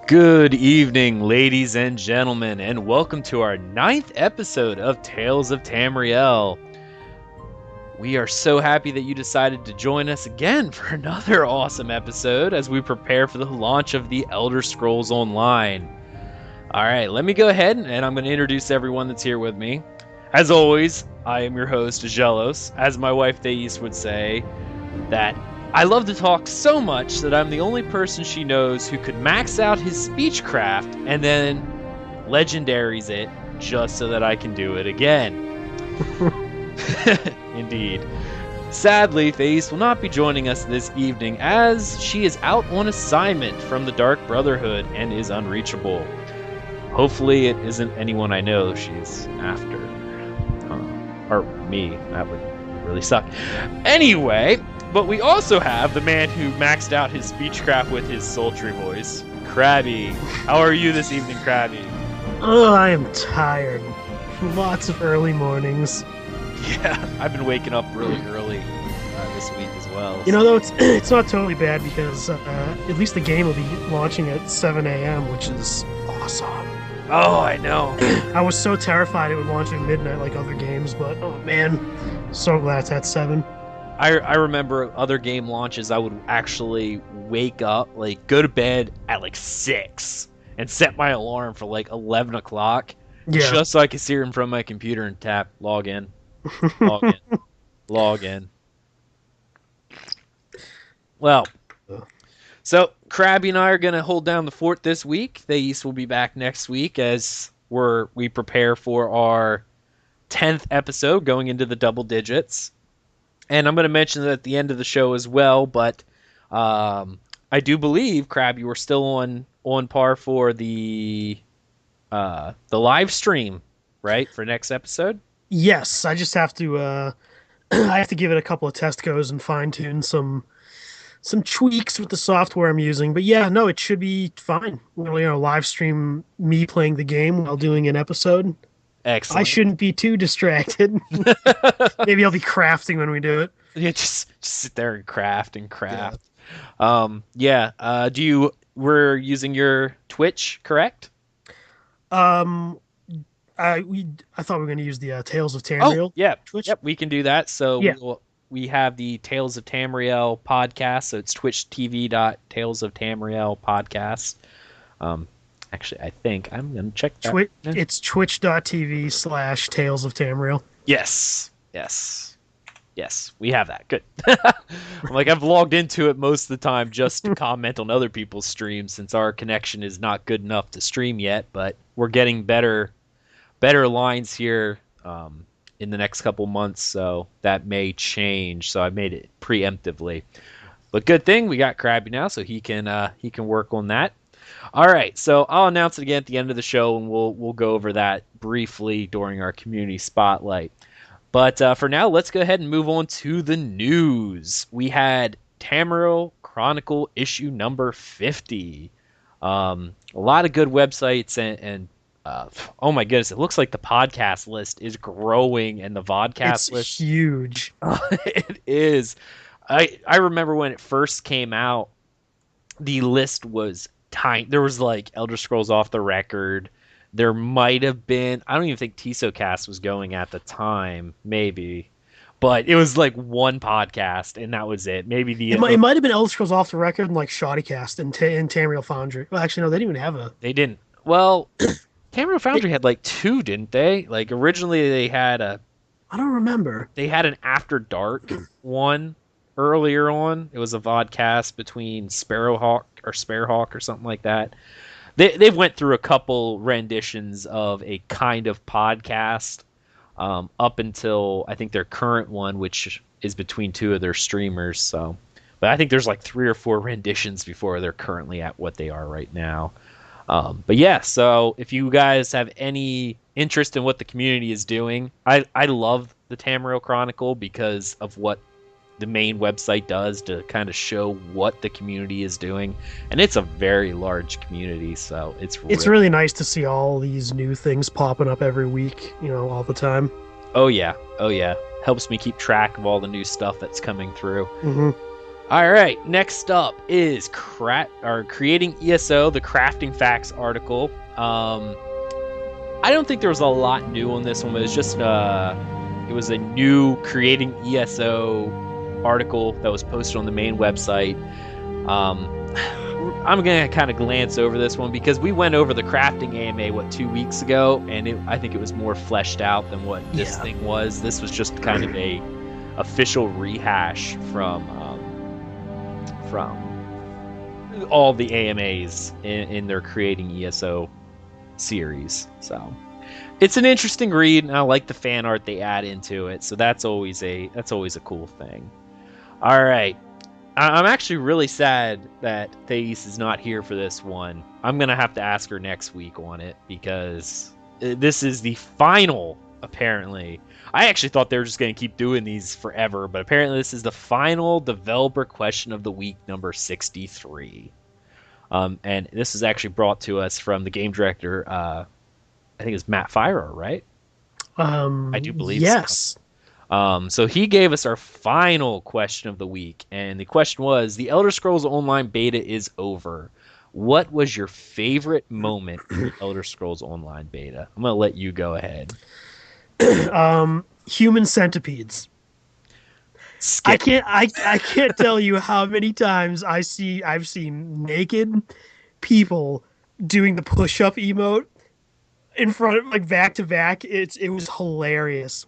Good evening, ladies and gentlemen, and welcome to our 9th episode of Tales of Tamriel. We are so happy that you decided to join us again for another awesome episode as we prepare for the launch of the Elder Scrolls Online. Alright, let me go ahead and I'm going to introduce everyone that's here with me. As always, I am your host, Aggelos. As my wife Thais would say, that I love to talk so much that I'm the only person she knows who could max out his speechcraft and then legendaries it just so that I can do it again. Indeed. Sadly, Thais will not be joining us this evening as she is out on assignment from the Dark Brotherhood and is unreachable. Hopefully it isn't anyone I know she's after. Or me. That would really suck. Anyway, but we also have the man who maxed out his speechcraft with his sultry voice, Crabby. How are you this evening, Crabby? Oh, I am tired. Lots of early mornings. Yeah, I've been waking up really early this week as well. You know, though, it's not totally bad because at least the game will be launching at 7 a.m., which is awesome. Oh, I know. I was so terrified it would launch at midnight like other games, but oh man, so glad it's at 7. I remember other game launches, I would actually wake up, like, go to bed at, like, 6 and set my alarm for, like, 11 o'clock just so I could see it in front of my computer and tap, log in, log in. Well, so Crabby and I are going to hold down the fort this week. Thais will be back next week as we prepare for our 10th episode going into the double digits. And I'm going to mention that at the end of the show as well, but I do believe, Crab, you were still on par for the live stream, right, for next episode? Yes, I just have to I have to give it a couple of test goes and fine tune some tweaks with the software I'm using. But yeah, no, it should be fine. We'll, live stream me playing the game while doing an episode. Excellent. I shouldn't be too distracted. Maybe I'll be crafting when we do it. Yeah, just sit there and craft. Yeah. We're using your Twitch, correct? I thought we were going to use the Tales of Tamriel. Oh, yeah. Twitch. Yep, we can do that. So yeah. we have the Tales of Tamriel podcast. So it's twitch.tv.talesoftamriel podcast. Actually, I think I'm going to check that. It's twitch.tv/Tales of Tamriel. Yes, we have that. Good. I've logged into it most of the time just to comment on other people's streams since our connection is not good enough to stream yet, but we're getting better lines here in the next couple months, so that may change. So I made it preemptively. But good thing we got Crabby now, so he can work on that. All right, so I'll announce it again at the end of the show, and we'll go over that briefly during our community spotlight. But for now, let's go ahead and move on to the news. We had Tamriel Chronicle issue number 50. A lot of good websites, and oh my goodness, it looks like the podcast list is growing, and the vodcast list is huge. It is. I remember when it first came out, the list was tiny. There was like Elder Scrolls Off the Record. There might have been, I don't even think TSOcast was going at the time, maybe. But it was like one podcast, and that was it. Maybe it might have been Elder Scrolls Off the Record and like Shoddycast and Tamriel Foundry. Well, actually, no, they didn't even have a... They didn't. Well, Tamriel Foundry had like 2, didn't they? Like originally they had I don't remember. They had an After Dark one earlier on. It was a vodcast between Sparrowhawk or something like that. They've went through a couple renditions of a kind of podcast up until I think their current one, which is between 2 of their streamers. So, but I think there's like 3 or 4 renditions before they're currently at what they are right now. But yeah, so if you guys have any interest in what the community is doing, I love the Tamriel Chronicle because of what the main website does to kind of show what the community is doing, and it's a very large community, so it's really nice to see all these new things popping up every week, all the time. Oh yeah, helps me keep track of all the new stuff that's coming through. All right, next up is creating ESO, the crafting facts article. I don't think there was a lot new on this one, but it was just it was a new creating ESO article that was posted on the main website. I'm gonna kind of glance over this one because we went over the crafting AMA 2 weeks ago, and I think it was more fleshed out than what this thing was. This was just kind of a official rehash from all the AMAs in their creating ESO series. So it's an interesting read, and I like the fan art they add into it. So that's always a cool thing. All right. I'm actually really sad that Thais is not here for this one. I'm going to have to ask her next week on it because this is the final, apparently. I actually thought they were just going to keep doing these forever, but apparently this is the final developer question of the week, number 63. And this is actually brought to us from the game director, I think it's Matt Fyra, right? I do believe yes. So. So he gave us our final question of the week, and the question was, the Elder Scrolls Online beta is over. What was your favorite moment in the Elder Scrolls Online beta? I'm going to let you go ahead. Human centipedes. Skip. I can't tell you how many times I've seen naked people doing the push-up emote in front of, like, back to back. It was hilarious.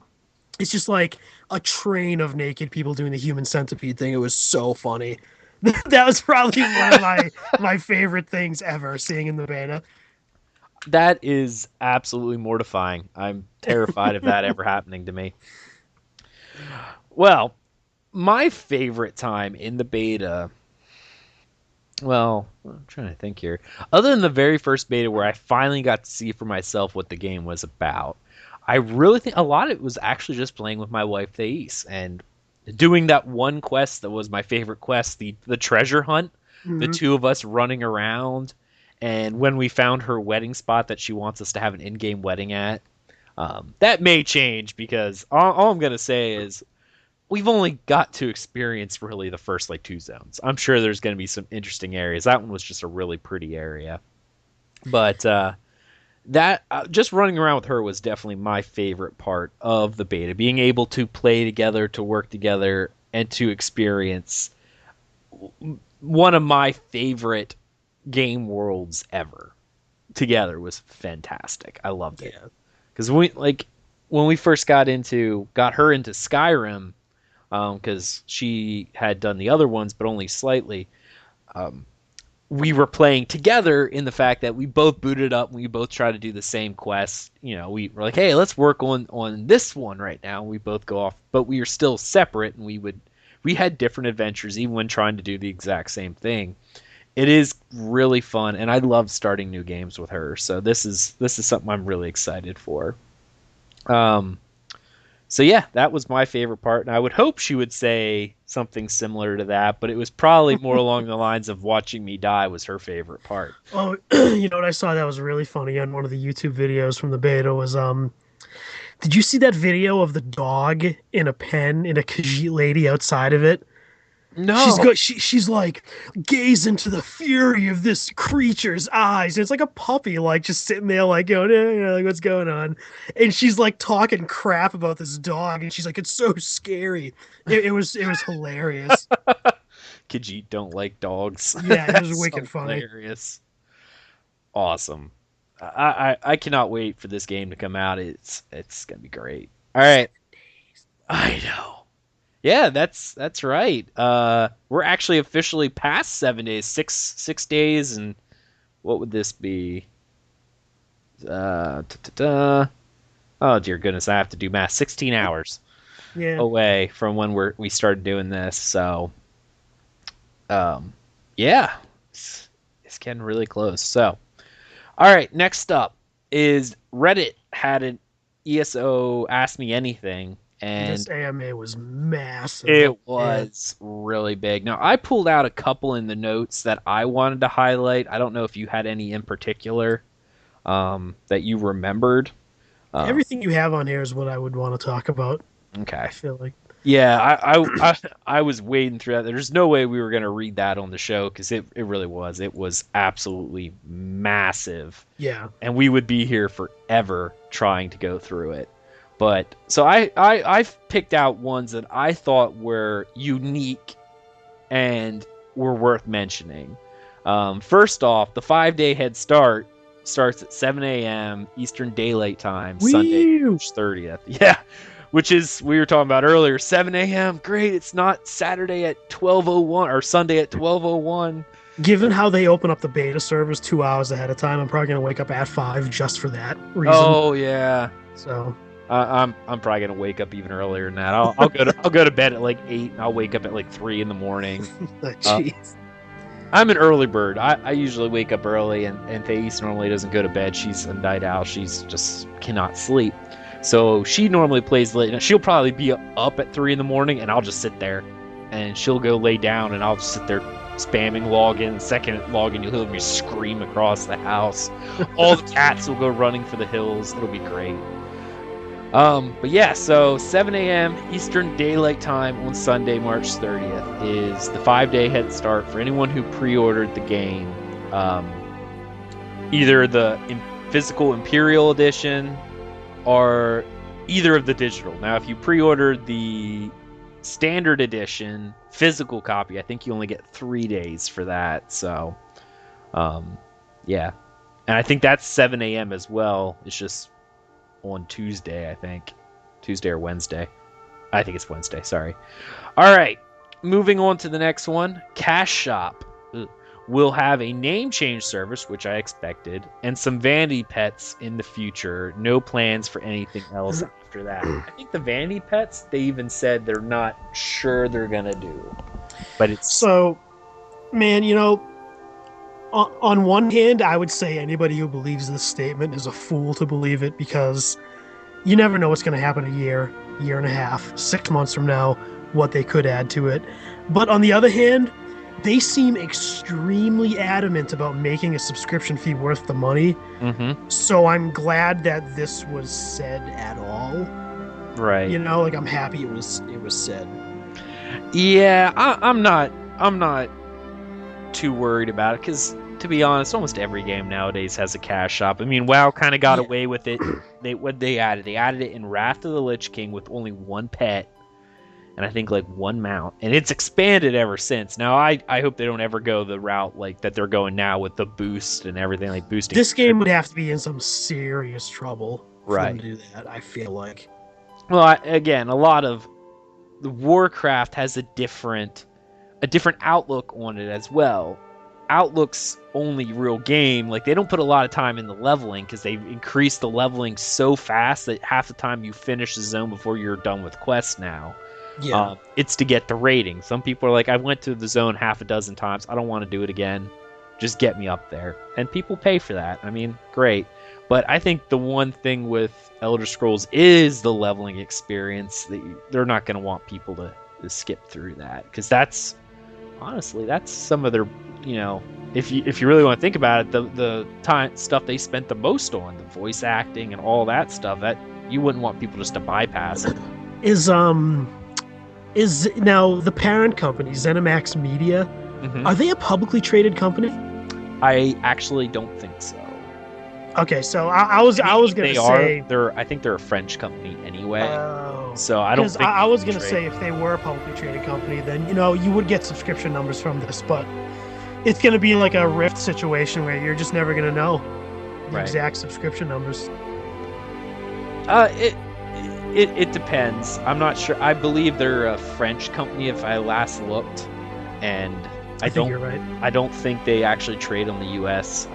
It's just like a train of naked people doing the human centipede thing. It was so funny. That was probably one of my favorite things ever, seeing in the beta. That is absolutely mortifying. I'm terrified of that ever happening to me. Well, my favorite time in the beta, well, I'm trying to think here. Other than the very first beta where I finally got to see for myself what the game was about, I really think a lot of it was actually just playing with my wife Thais and doing that one quest that was my favorite quest, the treasure hunt. Mm-hmm. The two of us running around, and when we found her wedding spot that she wants us to have an in-game wedding at, that may change because all I'm gonna say is we've only got to experience really the first like 2 zones. I'm sure there's gonna be some interesting areas. That one was just a really pretty area, but that just running around with her was definitely my favorite part of the beta. Being able to play together, to work together, and to experience one of my favorite game worlds ever together was fantastic. I loved it. Because when we first got her into Skyrim, because she had done the other ones, but only slightly. We were playing together in the fact that we both booted up and we both tried to do the same quest. You know, we were like, hey, let's work on this one right now. We both go off, but we were still separate, and we had different adventures even when trying to do the exact same thing. It is really fun, and I love starting new games with her. So this is something I'm really excited for. So yeah, that was my favorite part, and I would hope she would say something similar to that, but it was probably more along the lines of watching me die was her favorite part. Oh, you know what I saw that was really funny on one of the YouTube videos from the beta was, did you see that video of the dog in a pen in a Khajiit lady outside of it? No. She's like, gaze into the fury of this creature's eyes. And it's like a puppy, like just sitting there, like going, like what's going on? And she's like talking crap about this dog, and she's like, it's so scary. It was hilarious. Khajiit don't like dogs. Yeah, it was wicked funny. Hilarious. Awesome. I cannot wait for this game to come out. It's gonna be great. All right. I know. Yeah, that's right. We're actually officially past 7 days, six days, and what would this be? Oh dear goodness, I have to do math. 16 hours away from when we started doing this. So, yeah, it's getting really close. So, all right, next up is Reddit had an ESO Ask Me Anything. And this AMA was massive. It was really big. Now, I pulled out a couple in the notes that I wanted to highlight. I don't know if you had any in particular that you remembered. Everything you have on here is what I would want to talk about. Okay. I feel like. Yeah, I was wading through that. There's no way we were going to read that on the show because it really was. It was absolutely massive. Yeah. And we would be here forever trying to go through it. But so I've picked out ones that I thought were unique and were worth mentioning. First off, the 5-day head start starts at 7 a.m. Eastern Daylight Time, Sunday, March 30th. Yeah, which is, we were talking about earlier, 7 a.m. Great, it's not Saturday at 12:01 or Sunday at 12:01. Given how they open up the beta servers 2 hours ahead of time, I'm probably gonna wake up at 5 just for that reason. Oh yeah. So I'm probably gonna wake up even earlier than that. I'll go to bed at like 8 and I'll wake up at like 3 in the morning. Jeez. I'm an early bird. I usually wake up early, and Thais normally doesn't go to bed. She's a night owl. She's just cannot sleep. So she normally plays late. She'll probably be up at 3 in the morning, and I'll just sit there. And she'll go lay down, and I'll just sit there spamming login. The second login, you'll hear me scream across the house. All the cats will go running for the hills. It'll be great. But yeah, so 7 a.m. Eastern Daylight Time on Sunday, March 30th is the 5-day head start for anyone who pre-ordered the game. Either the physical Imperial Edition or either of the digital. Now, if you pre-ordered the Standard Edition physical copy, I think you only get 3 days for that. So, yeah. And I think that's 7 a.m. as well. It's just on Tuesday, I think. Tuesday or Wednesday. I think it's Wednesday, sorry. All right, moving on to the next one. Cash Shop will have a name change service, which I expected, and some vanity pets in the future. No plans for anything else after that. I think the vanity pets, they even said they're not sure they're going to do. But it's... So, man, you know, on one hand, I would say anybody who believes this statement is a fool to believe it, because you never know what's going to happen a year and a half, 6 months from now, what they could add to it. But on the other hand, they seem extremely adamant about making a subscription fee worth the money. Mm-hmm. So I'm glad that this was said at all. Right. You know, like, I'm happy it was said. Yeah, I'm not too worried about it, because to be honest, almost every game nowadays has a cash shop. I mean, WoW kind of got away with it. They added it in Wrath of the Lich King with only one pet, and I think like one mount, and it's expanded ever since. Now I hope they don't ever go the route like that they're going now with the boost and everything, like boosting. This game would have to be in some serious trouble for right them to do that, I feel like. Well, again, a lot of the Warcraft has a different outlook on it as well. Outlook's only real game, like, they don't put a lot of time in the leveling because they've increased the leveling so fast that half the time you finish the zone before you're done with quests now. Yeah. It's to get the rating. Some people are like, I went to the zone half a dozen times, I don't want to do it again, just get me up there. And people pay for that. I mean, great. But I think the one thing with Elder Scrolls is the leveling experience. They're not going to want people to skip through that, because that's honestly, that's some of their, you know, if you really want to think about it, the time stuff they spent the most on, the voice acting and all that stuff, that you wouldn't want people just to bypass it. Is now the parent company, ZeniMax Media, Mm-hmm. are they a publicly traded company? I actually don't think so. Okay, so I was gonna say I think they're a French company anyway. Oh. So I don't think I was gonna say if they were a publicly traded company, then, you know, you would get subscription numbers from this, but it's gonna be like a Rift situation where you're just never gonna know the exact subscription numbers. It depends. I'm not sure. I believe they're a French company if I last looked, and I think you're right. I don't think they actually trade on the U.S.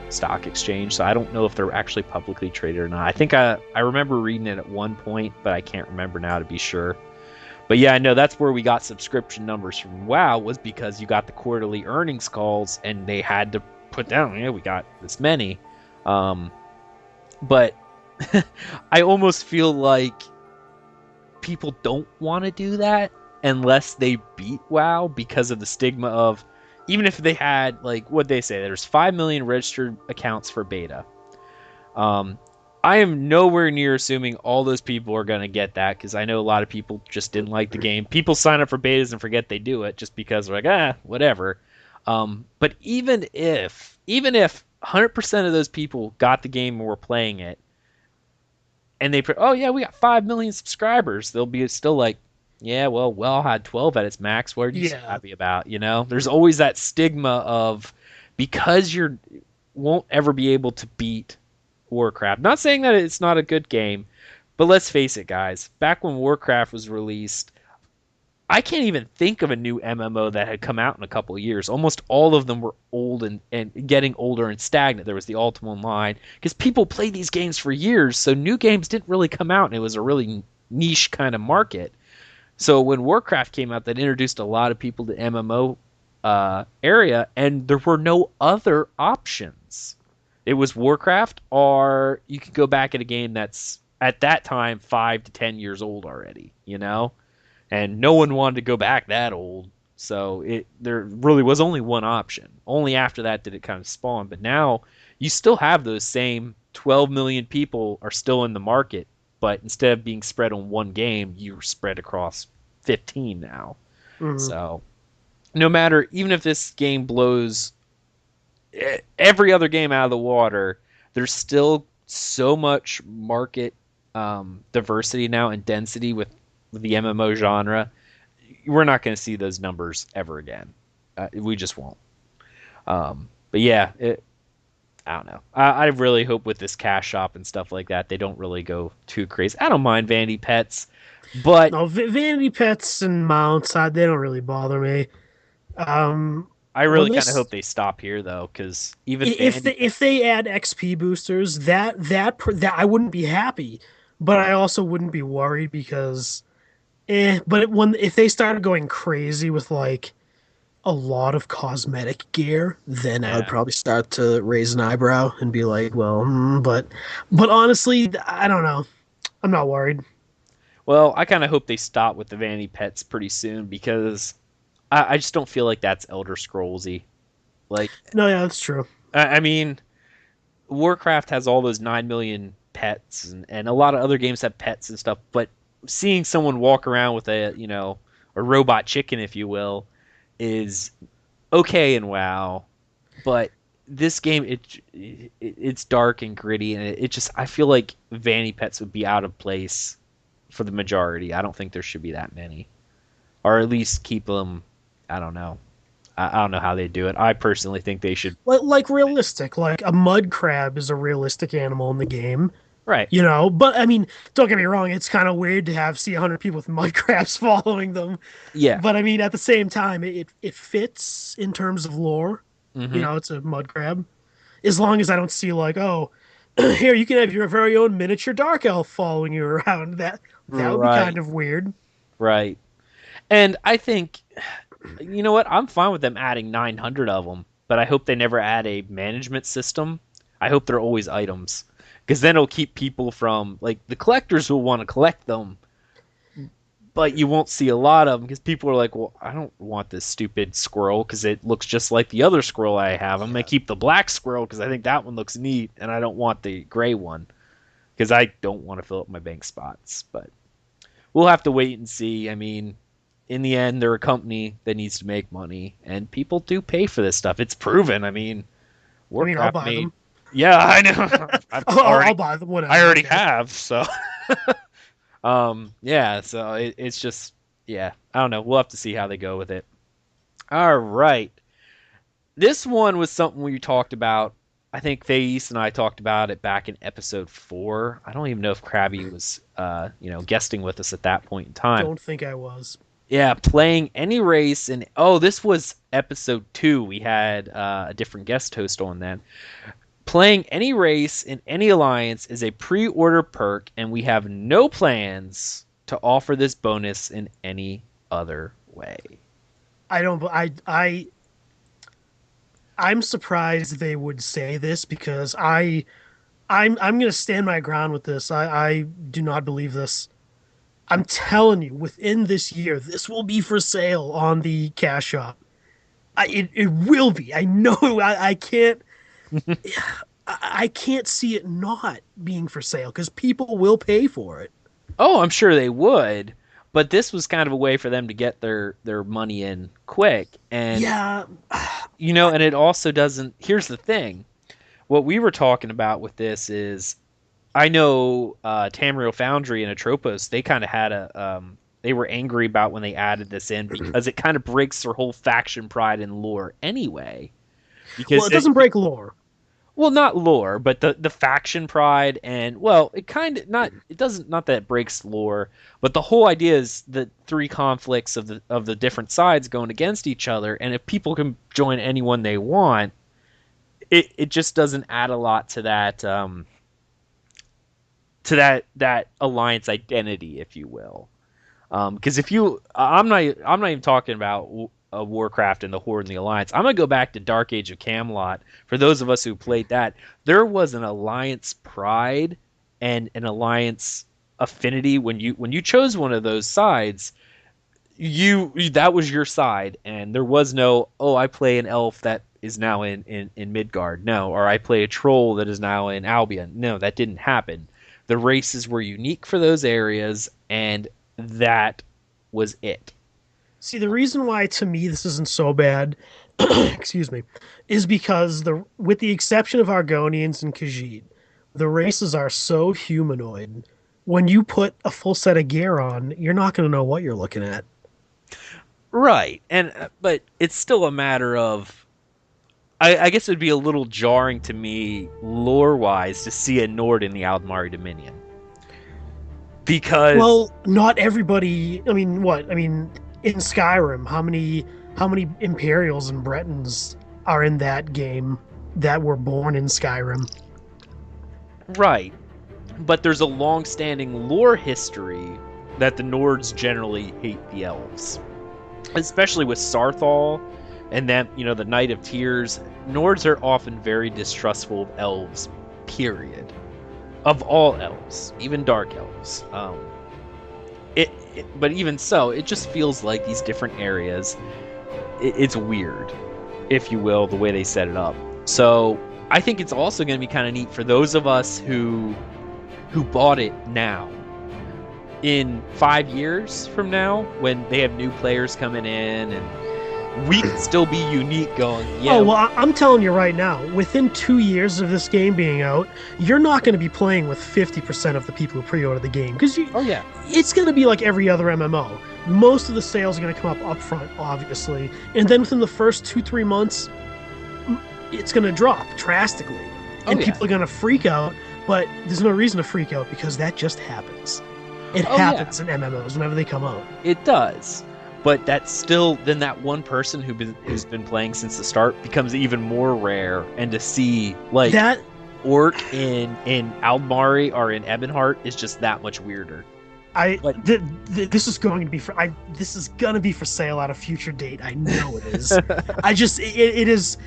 Stock exchange, so I don't know if they're actually publicly traded or not. I think I remember reading it at one point, but I can't remember now to be sure. But yeah, I know that's where we got subscription numbers from WoW, was because you got the quarterly earnings calls, and they had to put down, yeah, we got this many. But I almost feel like people don't want to do that unless they beat WoW, because of the stigma of, even if they had, like, what they say, there's 5 million registered accounts for beta. I am nowhere near assuming all those people are going to get that because I know a lot of people just didn't like the game. People sign up for betas and forget they do it just because they're like, whatever. But even if 100% of those people got the game and were playing it, and oh yeah, we got 5 million subscribers, they'll be still like, yeah, well had 12 at its max. What are you so Yeah. happy about? There's always that stigma of because you're won't ever be able to beat Warcraft. Not saying that it's not a good game, but let's face it, guys. Back when Warcraft was released, I can't even think of a new MMO that had come out in a couple of years. Almost all of them were old and getting older and stagnant. There was the Ultima Online because people played these games for years, so new games didn't really come out, and it was a really niche kind of market. So when Warcraft came out, that introduced a lot of people to MMO area, and there were no other options. It was Warcraft, or you could go back at a game that's at that time 5 to 10 years old already. And no one wanted to go back that old. So there really was only one option. Only after that did it kind of spawn. But now you still have those same 12 million people are still in the market, but instead of being spread on one game, you're spread across 15 now. Mhm. So no matter, even if this game blows every other game out of the water, there's still so much market diversity now and density with the MMO genre. We're not going to see those numbers ever again. We just won't. But yeah, I don't know. I really hope with this cash shop and stuff like that, they don't really go too crazy. I don't mind Vanity Pets, but No, vanity pets and mounts, they don't really bother me. I really When kind of this hope they stop here though, because even if Vanity they Pets, if they add XP boosters, that I wouldn't be happy, but I also wouldn't be worried because when if they started going crazy with like a lot of cosmetic gear, then I would yeah. probably start to raise an eyebrow and be like, well, but honestly, I don't know. I'm not worried. Well, I kind of hope they stop with the Vanity Pets pretty soon because I just don't feel like that's Elder Scrollsy. Like, No, yeah, that's true. I mean, Warcraft has all those 9 million pets, and a lot of other games have pets and stuff. But seeing someone walk around with a robot chicken, if you will, is okay in WoW. But this game, it's dark and gritty, and it just I feel like Vanity Pets would be out of place for the majority. I don't think there should be that many, or at least keep them. I don't know. I don't know how they do it. I personally think they should. Like realistic. Like a mud crab is a realistic animal in the game. Right. But I mean, don't get me wrong, it's kind of weird to see 100 people with mud crabs following them. Yeah. But I mean, at the same time, it fits in terms of lore. Hmm. It's a mud crab. As long as I don't see like, oh, here you can have your very own miniature dark elf following you around. That would be kind Right. of weird. Right. And I think, you know what? I'm fine with them adding 900 of them, but I hope they never add a management system. I hope they're always items, because then it'll keep people from, like, the collectors will want to collect them, but you won't see a lot of them because people are like, well, I don't want this stupid squirrel because it looks just like the other squirrel I have. I'm going to keep the black squirrel because I think that one looks neat, and I don't want the gray one because I don't want to fill up my bank spots. But we'll have to wait and see. I mean, in the end, they're a company that needs to make money, and people do pay for this stuff. It's proven. I mean, I mean, I'll Warcraft buy made. them. Yeah, I know. I've I'll already, buy them. Whatever. I I don't already care. have. So, yeah. So it's just, yeah. I don't know. We'll have to see how they go with it. All right. This one was something we talked about. I think Thais and I talked about it back in episode 4. I don't even know if Crabby was, guesting with us at that point in time. Don't think I was. Yeah, playing any race, and oh, this was episode 2. We had a different guest host on then. Playing any race in any alliance is a pre-order perk, and we have no plans to offer this bonus in any other way. I don't. I'm surprised they would say this because I'm gonna stand my ground with this. I do not believe this. I'm telling you, within this year, this will be for sale on the cash shop. It will be. I know. I can't. I can't see it not being for sale because people will pay for it. Oh, I'm sure they would, but this was kind of a way for them to get their money in quick. And Yeah, and it also doesn't. Here's the thing. What we were talking about with this is I know Tamriel Foundry and Atropos, they kind of had they were angry about when they added this in because it kind of breaks their whole faction pride and lore anyway. well, Because it doesn't break lore. well, not lore, but the faction pride and well, it kind of not it doesn't not that it breaks lore, but the whole idea is the three conflicts of the different sides going against each other, and if people can join anyone they want, it just doesn't add a lot to that alliance identity, if you will. Because if you, I'm not even talking about Warcraft and the Horde and the Alliance. I'm gonna go back to Dark Age of Camelot. For those of us who played that, there was an alliance pride and an alliance affinity when you chose one of those sides. That was your side, and there was no, oh, I play an elf that is now in Midgard, no, or I play a troll that is now in Albion. No, that didn't happen. The races were unique for those areas, and that was it. See, the reason why to me this isn't so bad, excuse me, is because with the exception of Argonians and Khajiit, the races are so humanoid. When you put a full set of gear on, you're not going to know what you're looking at. Right, and but it's still a matter of. I guess it would be a little jarring to me, lore-wise, to see a Nord in the Aldmari Dominion. Because well, not everybody. I mean, what? I mean, in Skyrim, how many Imperials and Bretons are in that game that were born in Skyrim? right, but there's a long-standing lore history that the Nords generally hate the elves, especially with Sarthal and then the Night of Tears. Nords are often very distrustful of elves, period. Of all elves, even dark elves. But even so, it just feels like these different areas. It's weird, if you will, the way they set it up. So I think it's also going to be kind of neat for those of us who bought it now. In 5 years from now, when they have new players coming in and we can still be unique going, yeah. Oh, well, I'm telling you right now, within 2 years of this game being out, you're not going to be playing with 50% of the people who pre-order the game. Because it's going to be like every other MMO. Most of the sales are going to come up front, obviously. And then within the first 2-3 months, it's going to drop drastically. And people are going to freak out, but there's no reason to freak out because that just happens. It happens in MMOs whenever they come out. It does. But that's still, then that one person who's been playing since the start becomes even more rare, and to see like that orc in Aldmari or in Ebonheart is just that much weirder. This is going to be this is gonna be for sale at a future date. I know it is. It is.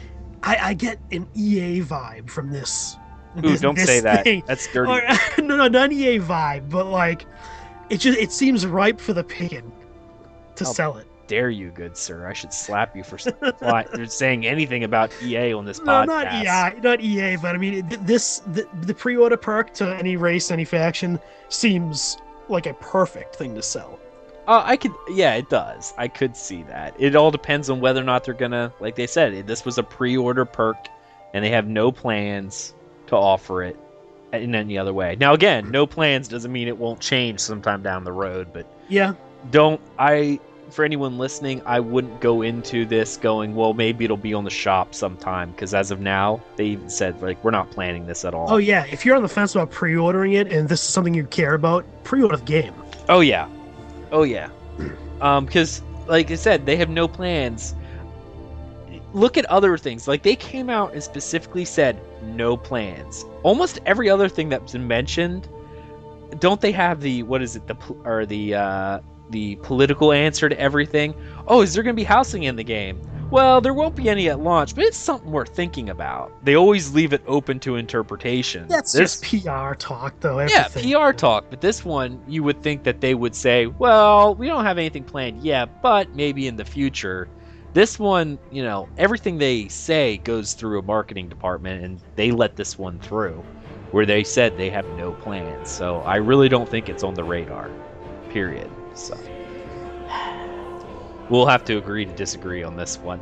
I get an EA vibe from this. Ooh, don't say that. Thing. That's dirty. No, not EA vibe, but like it seems ripe for the picking. To sell it. Dare you, good sir? I should slap you for saying anything about EA on this podcast. No, not EA, but I mean, the pre-order perk to any race, any faction seems like a perfect thing to sell. It does. I could see that. It all depends on whether or not they're gonna, like they said, this was a pre-order perk, and they have no plans to offer it in any other way. Now, again, no plans doesn't mean it won't change sometime down the road, but yeah. For anyone listening, I wouldn't go into this going, well, maybe it'll be on the shop sometime, because as of now, they even said, like, we're not planning this at all. Oh, yeah. If you're on the fence about pre-ordering it, and this is something you care about, pre-order the game. Oh, yeah. Because, like I said, they have no plans. Look at other things. Like, they came out and specifically said, no plans. Almost every other thing that's been mentioned, don't they have the political answer to everything? Oh, is there going to be housing in the game? Well, there won't be any at launch, but it's something worth thinking about. They always leave it open to interpretation. That's just PR talk, though. Everything. Yeah, PR talk. But this one, you would think that they would say, well, we don't have anything planned yet, but maybe in the future. This one, you know, everything they say goes through a marketing department, and they let this one through, where they said they have no plans. So I really don't think it's on the radar. Period. So we'll have to agree to disagree on this one.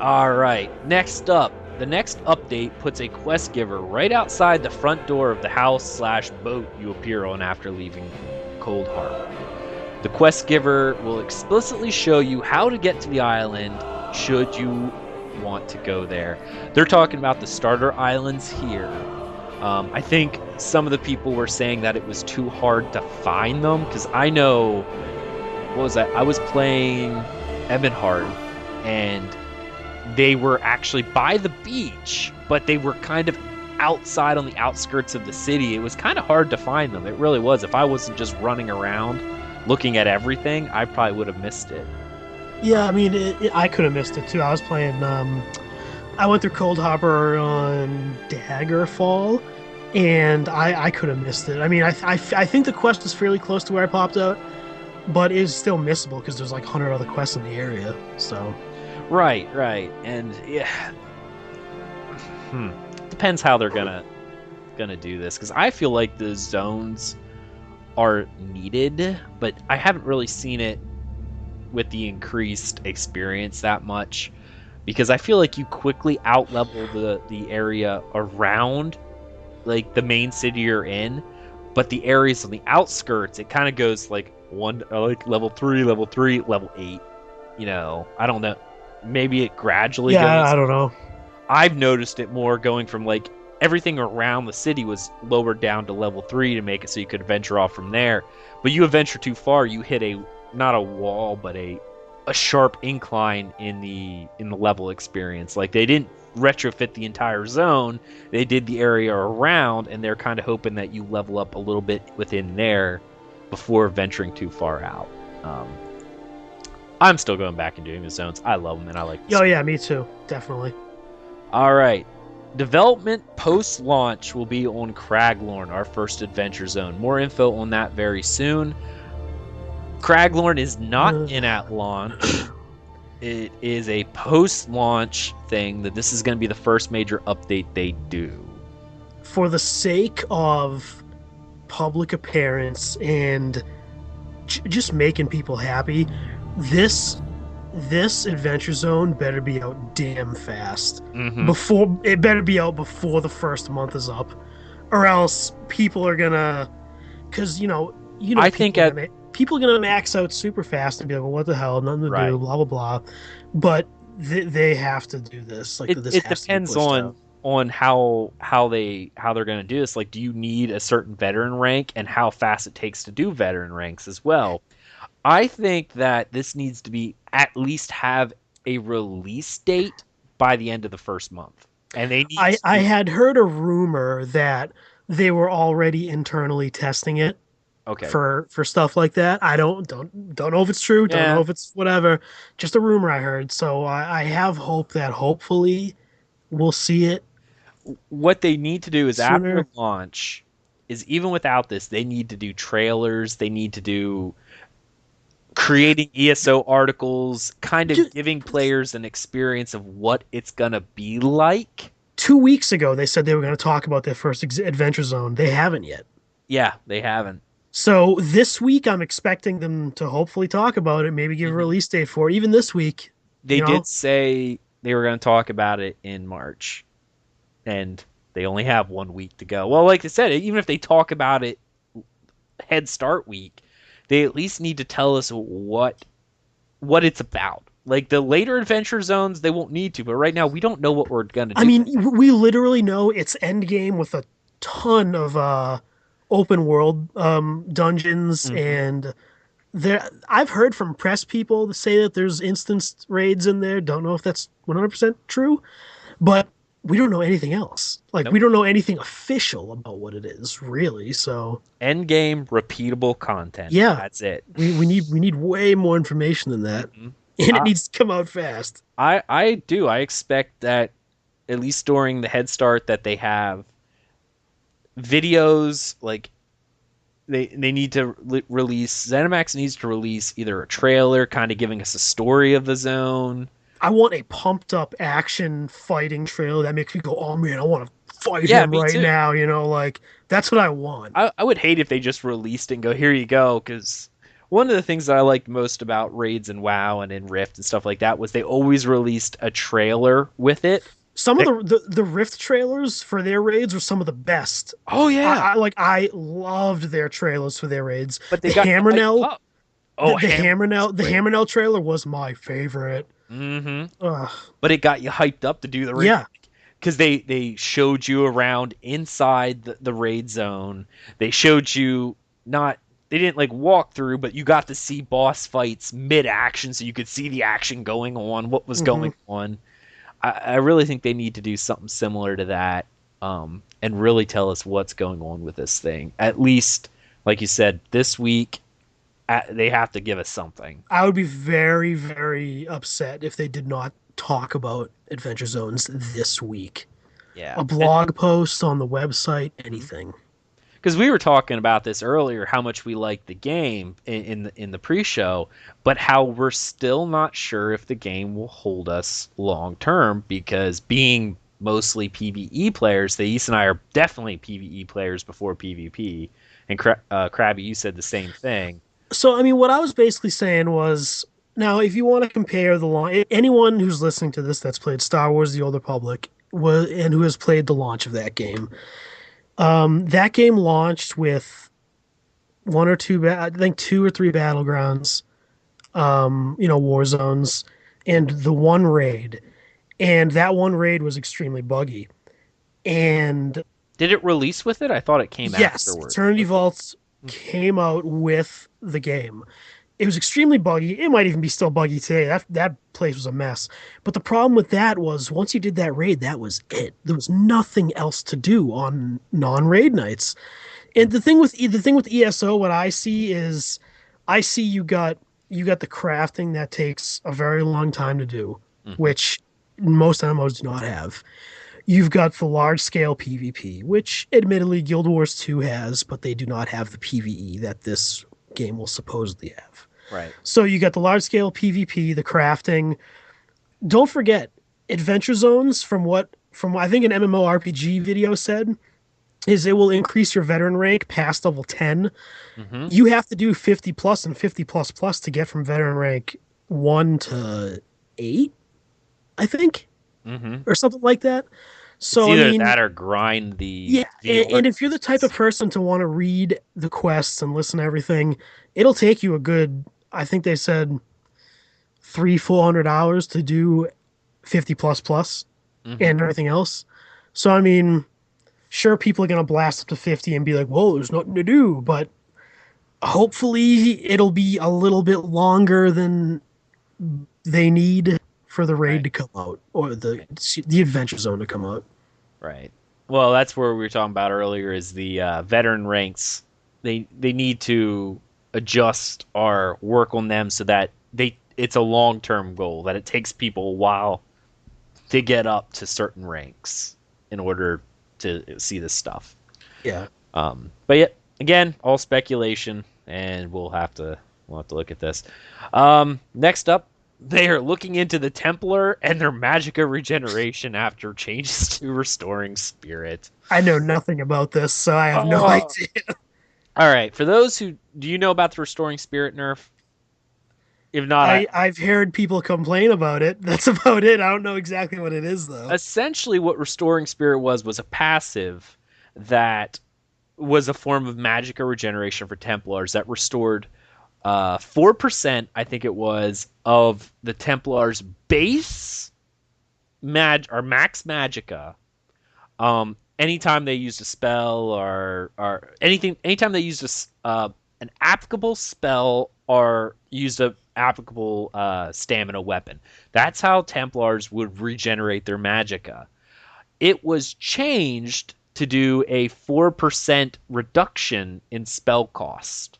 All right. Next up, the next update puts a quest giver right outside the front door of the house/boat you appear on after leaving Cold Harbor. The quest giver will explicitly show you how to get to the island should you want to go there. They're talking about the starter islands here. I think some of the people were saying that it was too hard to find them, because I know, what was that? I was playing Ebonheart, and they were actually by the beach, but they were kind of outside on the outskirts of the city. It was kind of hard to find them. It really was. If I wasn't just running around looking at everything, I probably would have missed it. Yeah, I mean, I could have missed it too. I was playing. I went through Cold Harbor on Daggerfall, and I could have missed it. I mean, I think the quest is fairly close to where I popped out, but it's still missable because there's like 100 other quests in the area. So. Right, and yeah, depends how they're gonna do this, because I feel like the zones are needed, but I haven't really seen it with the increased experience that much, because I feel like you quickly outlevel the area around like the main city you're in, but the areas on the outskirts, it kind of goes like level 3, level 3, level 8. You know, I don't know. Maybe it gradually goes. I don't know. I've noticed it more going from like everything around the city was lowered down to level 3 to make it so you could venture off from there. But you venture too far, you hit not a wall, but a sharp incline in the level experience. Like, they didn't retrofit the entire zone, they did the area around, and they're kind of hoping that you level up a little bit within there before venturing too far out. I'm still going back and doing the zones. I love them, and I like them. Oh yeah, me too. Definitely. All right. Development post-launch will be on Craglorn, our first adventure zone. More info on that very soon. Craglorn is not in at launch. It is a post-launch thing that this is going to be the first major update they do. For the sake of public appearance and just making people happy, this adventure zone better be out damn fast. It better be out before the first month is up, or else people are gonna, because I think people are gonna max out super fast and be like, well, what the hell, nothing to do, blah blah blah. But they have to do this. Like, it depends on how they're gonna do this. Like, do you need a certain veteran rank, and how fast it takes to do veteran ranks as well? I think that this needs to be at least have a release date by the end of the first month. And they need I had heard a rumor that they were already internally testing it. Okay. For stuff like that. I don't know if it's true, don't know if it's whatever. Just a rumor I heard. So I have hope that hopefully we'll see it. What they need to do is sooner. After launch, is even without this, they need to do trailers, they need to do creating ESO articles, kind of giving players an experience of what it's gonna be like. 2 weeks ago, they said they were going to talk about their first adventure zone. They haven't yet. Yeah, they haven't. So this week, I'm expecting them to hopefully talk about it, maybe give a release date for it. Even this week. They did say they were going to talk about it in March, and they only have 1 week to go. Well, like I said, even if they talk about it Head Start week, they at least need to tell us what it's about. Like, the later adventure zones, they won't need to, but right now we don't know what we're going to do. I mean, we literally know it's endgame with a ton of open world dungeons, and I've heard from press people to say that there's instance raids in there. Don't know if that's 100% true, but we don't know anything else. Like, we don't know anything official about what it is, really. So end game repeatable content. Yeah, that's it. We need way more information than that, and it needs to come out fast. I do. I expect that at least during the Head Start that they have videos, like they need to release ZeniMax needs to release either a trailer, kind of giving us a story of the zone. I want a pumped up action fighting trailer that makes me go, oh man, I want to fight Yeah, him me right too. now. Like that's what I want. I would hate if they just released it and go, here you go, because one of the things that I liked most about raids and WoW and in Rift and stuff like that was they always released a trailer with it. Some of the Rift trailers for their raids were some of the best. Oh yeah, I loved their trailers for their raids. but they The got you hyped Hammernell, up. Oh, the Hammernell trailer was my favorite. Mm-hmm. Ugh. But it got you hyped up to do the raid Yeah, because they showed you around inside the raid zone. They showed you not. They didn't like walk through, but you got to see boss fights mid action, so you could see the action going on, what was hmm going on. I really think they need to do something similar to that, and really tell us what's going on with this thing. At least, like you said, this week they have to give us something. I would be very, very upset if they did not talk about Adventure Zones this week. Yeah, A blog post on the website, anything. because we were talking about this earlier, how much we like the game in the pre-show, but how we're still not sure if the game will hold us long term. Because being mostly PvE players, Thais and I are definitely PvE players before PvP. And Crabby, you said the same thing. So, I mean, what I was basically saying was, now, if you want to compare the launch, anyone who's listening to this that's played Star Wars: The Old Republic and who has played the launch of that game launched with one or two, I think two or three battlegrounds, war zones, and the one raid, and that one raid was extremely buggy. And Did it release with it? I thought it came yes, afterward. Eternity Vaults came out with the game. It was extremely buggy. It might even be still buggy today. That place was a mess. But the problem with that was once you did that raid, that was it. There was nothing else to do on non-raid nights. And the thing with ESO, what I see is, I see you got the crafting that takes a very long time to do, Mhm. which most MMOs do not have. You've got the large scale PvP, which admittedly Guild Wars 2 has, but they do not have the PvE that this game will supposedly have. Right. So you got the large scale PvP, the crafting. Don't forget, adventure zones, from I think an MMORPG video said, is it will increase your veteran rank past level 10. Hmm. You have to do 50 plus and 50 plus plus to get from veteran rank 1 to 8, I think, Hmm. or something like that. It's So I either mean, that or grind the yeah, the and art. if you're the type of person to want to read the quests and listen to everything, it'll take you a good, I think they said 300-400 hours to do 50 plus plus Hmm. and everything else. So I mean, sure, people are gonna blast up to 50 and be like, "Whoa, there's nothing to do," but hopefully it'll be a little bit longer than they need for the raid Right. to come out or the adventure zone to come out. Right. Well, that's where we were talking about earlier is the veteran ranks. They need to adjust or work on them so that they it's a long term goal that it takes people a while to get up to certain ranks in order to see this stuff. Yeah. But yet again, all speculation, and we'll have to look at this. Next up, they are looking into the Templar and their magicka regeneration after changes to restoring spirit. I know nothing about this, so I have no Oh. idea. All right, for those who do you know about the restoring spirit nerf? If not, I've heard people complain about it. That's about it. I don't know exactly what it is though. essentially what restoring spirit was a passive that was a form of magicka regeneration for Templars that restored 4%, I think it was, of the Templar's base or max magicka. Anytime they used a spell or anything, anytime they used an applicable spell or used a applicable stamina weapon. That's how Templars would regenerate their magicka. It was changed to do a 4% reduction in spell cost.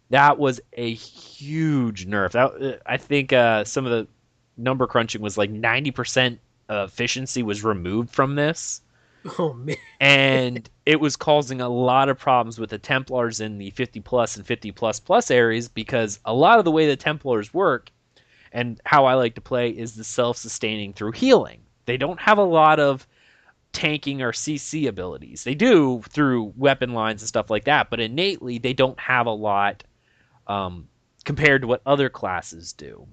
That was a huge nerf. I think some of the number crunching was like 90% efficiency was removed from this. Oh man. And it was causing a lot of problems with the Templars in the 50 plus and 50 plus plus areas, because a lot of the way the Templars work and how I like to play is the self-sustaining through healing. They don't have a lot of tanking or CC abilities. They do through weapon lines and stuff like that, but innately they don't have a lot compared to what other classes do,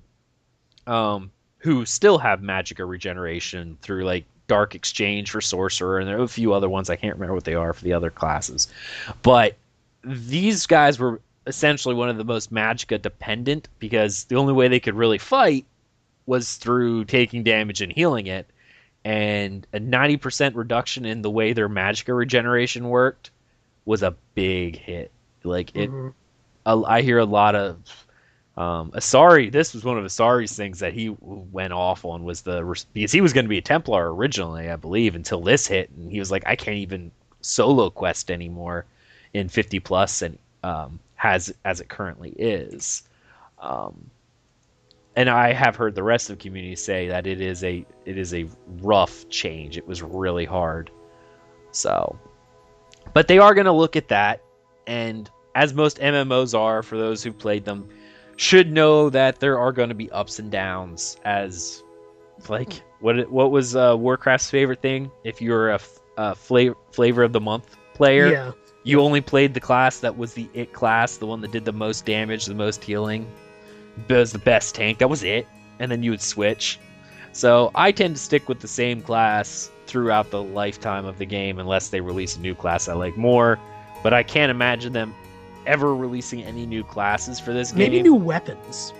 who still have magicka regeneration through like Dark Exchange for Sorcerer, and there are a few other ones I can't remember what they are for the other classes. But these guys were essentially one of the most magicka dependent, because the only way they could really fight was through taking damage and healing it. And a 90% reduction in the way their magicka regeneration worked was a big hit. Like it, I hear a lot of Asari. This was one of Asari's things that he went off on, was because he was going to be a Templar originally, I believe, until this hit, and he was like, I can't even solo quest anymore in 50 plus, and as it currently is. And I have heard the rest of the community say that it is a rough change. It was really hard. So, but they are going to look at that, and as most MMOs are, for those who played them, should know that there are going to be ups and downs. As like what was Warcraft's favorite thing? If you're a flavor of the month player, you only played the class that was the it class, the one that did the most damage, the most healing, was the best tank. That was it, and then you would switch. So I tend to stick with the same class throughout the lifetime of the game, unless they release a new class I like more. But I can't imagine them ever releasing any new classes for this game. Maybe new weapons.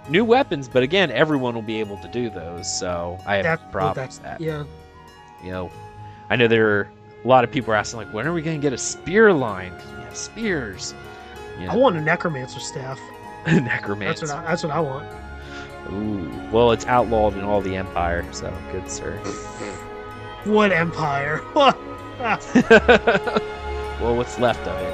New weapons, but again, everyone will be able to do those, so I have no problem with that. Yeah. You know, I know there are a lot of people are asking, like, when are we going to get a spear line? Because we have spears. You know. I want a necromancer staff. Necromancer. That's what I want. Ooh. Well, it's outlawed in all the Empire, so good sir. What Empire? What? Well, what's left of it.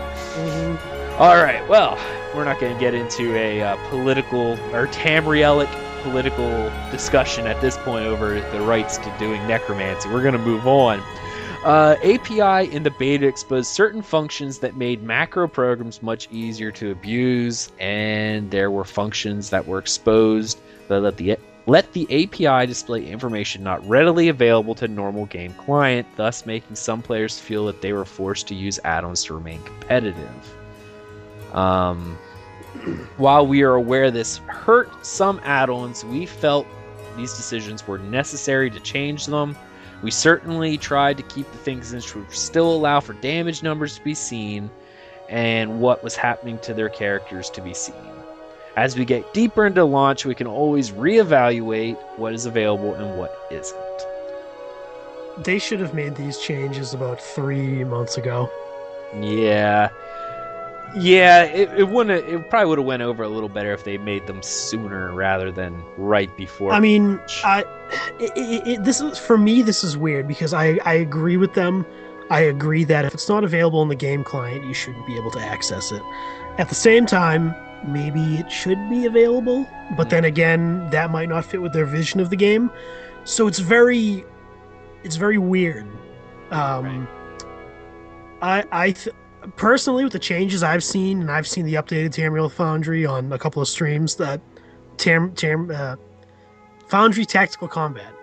All right, well, we're not going to get into a political or Tamrielic political discussion at this point over the rights to doing necromancy. We're going to move on. API in the beta exposed certain functions that made macro programs much easier to abuse, and there were functions that were exposed that let the API display information not readily available to normal game client, thus making some players feel that they were forced to use add-ons to remain competitive. While we are aware this hurt some add-ons, we felt these decisions were necessary to change them. We certainly tried to keep the things which would still allow for damage numbers to be seen and what was happening to their characters to be seen. As we get deeper into launch, we can always reevaluate what is available and what isn't. They should have made these changes about 3 months ago. Yeah. Yeah, it wouldn't. It probably would have went over a little better if they made them sooner rather than right before. I mean, this is, for me, this is weird because I agree with them. I agree that if it's not available in the game client, you shouldn't be able to access it. At the same time, maybe it should be available, but then again, that might not fit with their vision of the game. So it's very weird. Right. Personally, with the changes I've seen, and I've seen the updated Tamriel Foundry on a couple of streams, that Foundry Tactical Combat,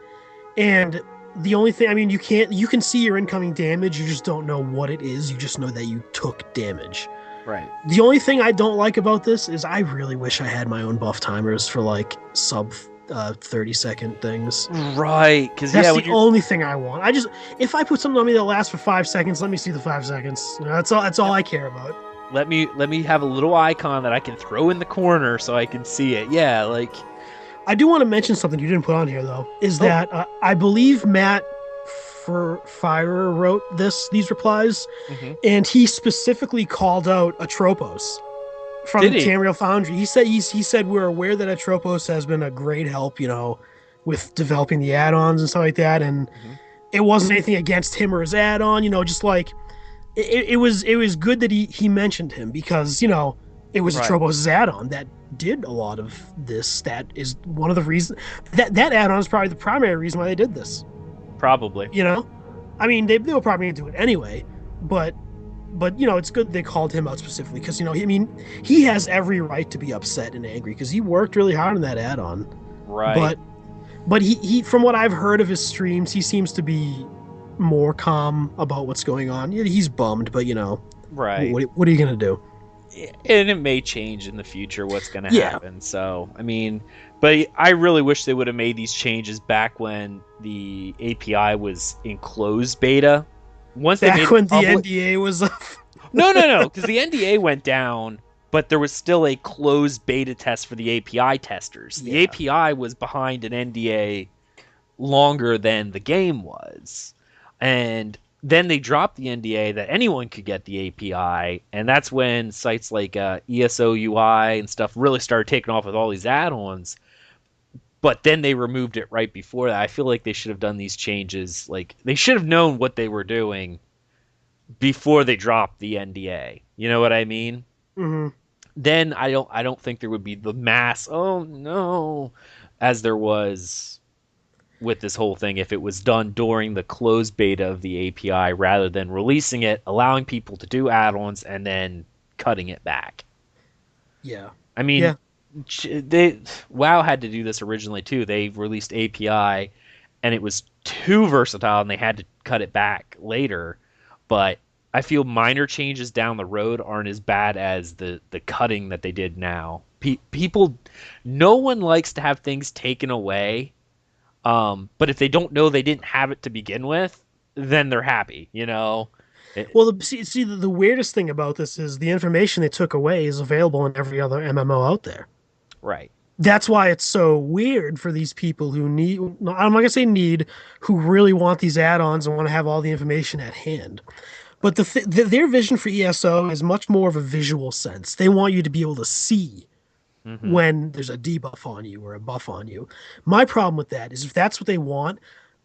and the only thing, I mean, you can see your incoming damage, you just don't know what it is, you just know that you took damage. Right. The only thing I don't like about this is I really wish I had my own buff timers for like sub 30-second things. Right, because that's the only thing I want. If I put something on me that lasts for 5 seconds, let me see the 5 seconds. You know, that's all I care about. Let me have a little icon that I can throw in the corner so I can see it. Yeah, like I do want to mention something you didn't put on here though. Is that I believe Matt Fire wrote these replies, and he specifically called out Atropos from the Tamriel Foundry. He said we're aware that Atropos has been a great help, you know, with developing the add-ons and stuff like that, and it wasn't anything against him or his add-on, you know, just like it was good that he mentioned him because, you know, it was Atropos' add-on that did a lot of this. That is one of the reasons that add-on is probably the primary reason why they did this. Probably. You know? I mean, they were probably going to do it anyway, but it's good they called him out specifically because I mean, he has every right to be upset and angry because he worked really hard on that add-on. Right. But he from what I've heard of his streams, he seems to be more calm about what's going on. He's bummed, but right. What are you gonna do? And it may change in the future what's going to happen. So, I mean, but I really wish they would have made these changes back when the API was in closed beta. Once they made when the NDA was up. No, because the NDA went down, but there was still a closed beta test for the API testers. The API was behind an NDA longer than the game was. And then they dropped the NDA that anyone could get the API, and that's when sites like ESO UI and stuff really started taking off with all these add-ons. But then they removed it right before that. I feel like they should have done these changes. Like, they should have known what they were doing before they dropped the NDA. You know what I mean? Mm-hmm. Then I don't think there would be the mass, oh no, as there was with this whole thing if it was done during the closed beta of the API rather than releasing it, allowing people to do add-ons, and then cutting it back. Yeah. I mean, WoW had to do this originally too. They released API, and it was too versatile, and they had to cut it back later. But I feel minor changes down the road aren't as bad as the cutting that they did now. People, no one likes to have things taken away. But if they don't know they didn't have it to begin with, then they're happy, Well, see, the weirdest thing about this is the information they took away is available in every other MMO out there. Right. That's why it's so weird for these people who need, I'm not going to say need, who really want these add-ons and want to have all the information at hand. But their vision for ESO is much more of a visual sense. They want you to be able to see when there's a debuff on you or a buff on you. My problem with that is if that's what they want,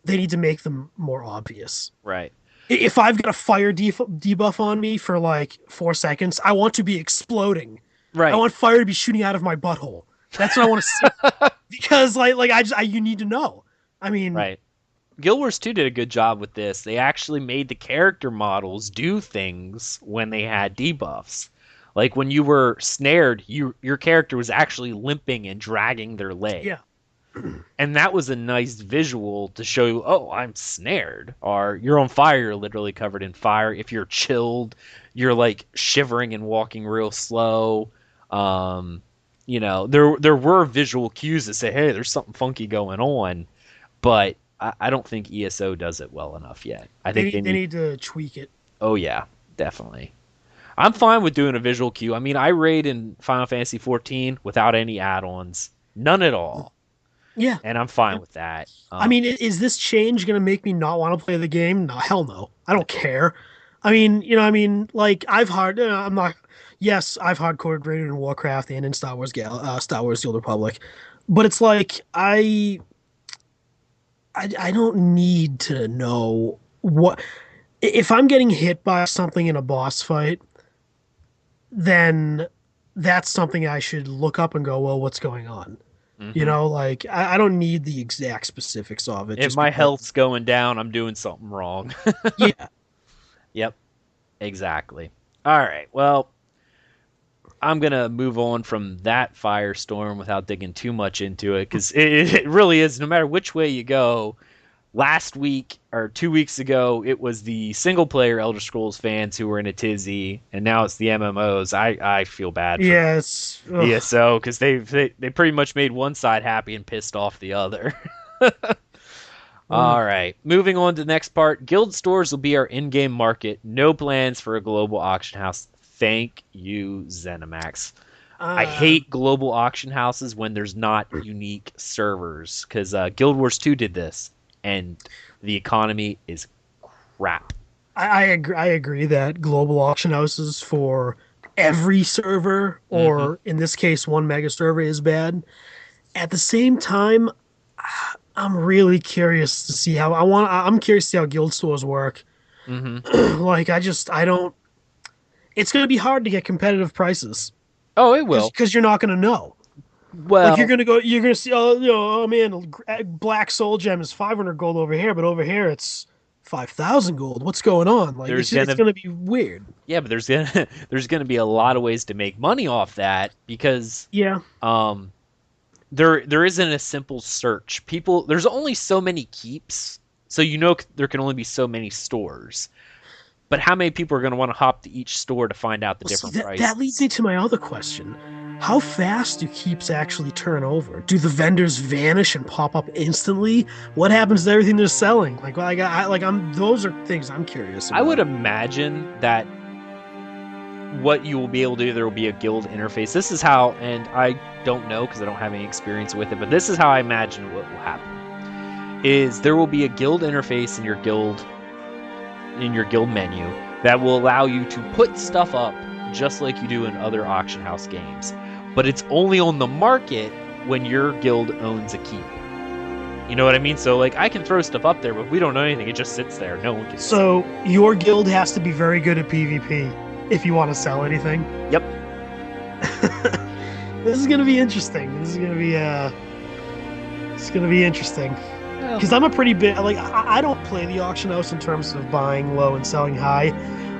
they need to make them more obvious. Right. If I've got a fire debuff on me for like 4 seconds, I want to be exploding. Right. I want fire to be shooting out of my butthole. That's what I want to see. Because you need to know. I mean, right. Guild Wars 2 did a good job with this. They actually made the character models do things when they had debuffs. Like when you were snared, your character was actually limping and dragging their leg. Yeah. And that was a nice visual to show you, oh, I'm snared. Or you're on fire, you're literally covered in fire. If you're chilled, you're like shivering and walking real slow. There were visual cues that say, hey, there's something funky going on. But I don't think ESO does it well enough yet. I think they need to tweak it. Oh, yeah, definitely. I'm fine with doing a visual cue. I mean, I raid in Final Fantasy XIV without any add-ons. None at all. Yeah. And I'm fine with that. I mean, is this change going to make me not want to play the game? No, hell no. I don't care. I mean, like, I've hardcore raided in Warcraft and in Star Wars The Old Republic. But it's like, I don't need to know what... If I'm getting hit by something in a boss fight, then that's something I should look up and go, well, what's going on? Mm-hmm. I don't need the exact specifics of it. If my health's going down, I'm doing something wrong. Yeah. Yep. Exactly. All right. Well, I'm going to move on from that firestorm without digging too much into it, because it really is, no matter which way you go. Last week or 2 weeks ago, it was the single player Elder Scrolls fans who were in a tizzy, and now it's the MMOs. I feel bad for ESO because they pretty much made one side happy and pissed off the other. All right, moving on to the next part. Guild stores will be our in-game market. No plans for a global auction house. Thank you, ZeniMax. I hate global auction houses when there's not unique servers, because Guild Wars 2 did this. And the economy is crap. I agree that global auction houses for every server, or in this case, one mega server, is bad. At the same time, I'm really curious to see how I'm curious to see how guild stores work. I don't. It's going to be hard to get competitive prices. Oh, it will, because you're not going to know. Well, you're gonna see, oh man, Black Soul Gem is 500 gold over here, but over here it's 5,000 gold. What's going on? Like There's it's gonna gonna be weird. Yeah, but there's gonna be a lot of ways to make money off that because Yeah. um there isn't a simple search. There's only so many keeps, so there can only be so many stores. But how many people are going to want to hop to each store to find out the Well, see, different that prices? leads me to my other question. How fast do keeps actually turn over? Do the vendors vanish and pop up instantly? What happens to everything they're selling? Those are things I'm curious about. I would imagine that what you will be able to do, there will be a guild interface. This is how, and I don't know because I don't have any experience with it, but this is how I imagine what will happen. Is there will be a guild interface in your guild menu that will allow you to put stuff up just like you do in other auction house games. But it's only on the market when your guild owns a keep. You know what I mean? So like I can throw stuff up there, but if we don't know anything, it just sits there. No one can. So your guild has to be very good at PvP if you want to sell anything. Yep. This is gonna be interesting. It's gonna be interesting. Because I'm a pretty big, like, I don't play the auction house in terms of buying low and selling high.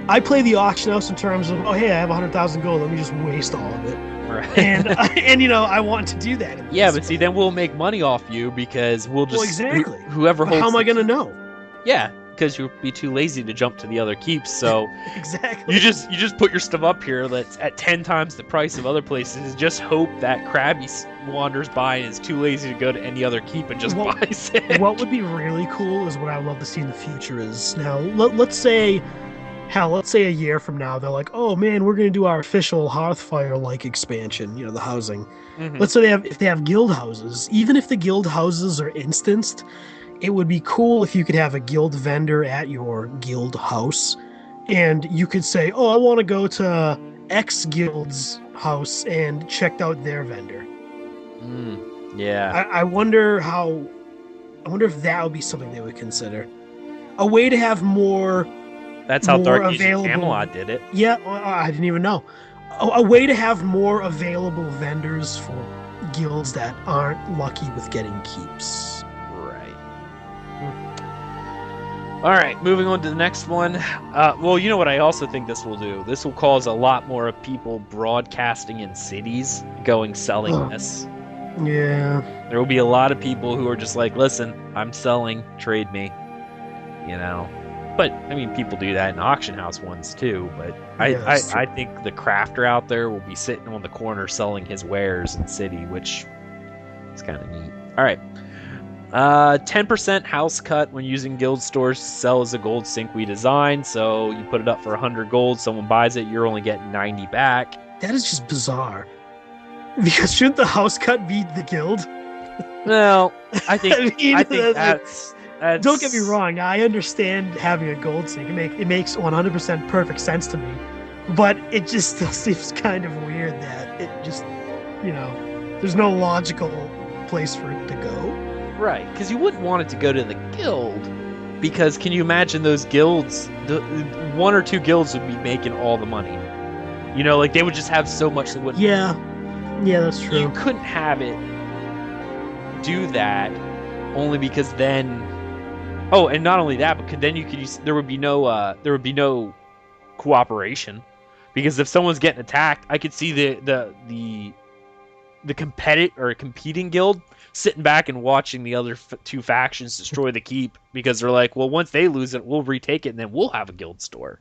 I play the auction house in terms of, oh, hey, I have 100,000 gold. Let me just waste all of it. Right. And you know, I want to do that. Yeah, but see, then we'll make money off you because we'll just... Well, exactly. Whoever holds... How am I going to know? Yeah, because you'll be too lazy to jump to the other keeps, so... Exactly. You just put your stuff up here that's at 10 times the price of other places. Just hope that Crabby wanders by and is too lazy to go to any other keep and just buys it. What would be really cool is what I would love to see in the future is, now, let's say a year from now, they're like, oh man, we're going to do our official Hearthfire-like expansion, you know, the housing. Mm-hmm. Let's say if they have guild houses, even if the guild houses are instanced, it would be cool if you could have a guild vendor at your guild house, and you could say, oh, I want to go to X guild's house and check out their vendor. Yeah. I wonder if that would be something they would consider. A way to have more... That's how Dark Age of Camelot did it. Yeah, I didn't even know. A way to have more available vendors for guilds that aren't lucky with getting keeps. Right. All right, moving on to the next one. Well, you know what I also think this will do? This will cause a lot more of people broadcasting in cities selling this. Yeah. There will be a lot of people who are just like, listen, I'm selling, trade me. You know. But, I mean, people do that in auction house ones, too. But I think the crafter out there will be sitting on the corner selling his wares in city, which is kind of neat. All right. 10% house cut when using guild stores to sell as a gold sync we designed. So you put it up for 100 gold, someone buys it, you're only getting 90 back. That is just bizarre. Because shouldn't the house cut be the guild? Well, I think that's don't get me wrong. I understand having a gold sync. It makes 100% perfect sense to me. But it just still seems kind of weird that it just, you know, there's no logical place for it to go. Right, because you wouldn't want it to go to the guild. Because can you imagine those guilds? The one or two guilds would be making all the money. You know, like they would just have so much they wouldn't. Yeah, that's true. You couldn't have it do that only because then. Oh, and not only that, but then you could use. There would be no cooperation, because if someone's getting attacked, I could see the competing guild sitting back and watching the other two factions destroy the keep, because they're like, well, once they lose it, we'll retake it, and then we'll have a guild store.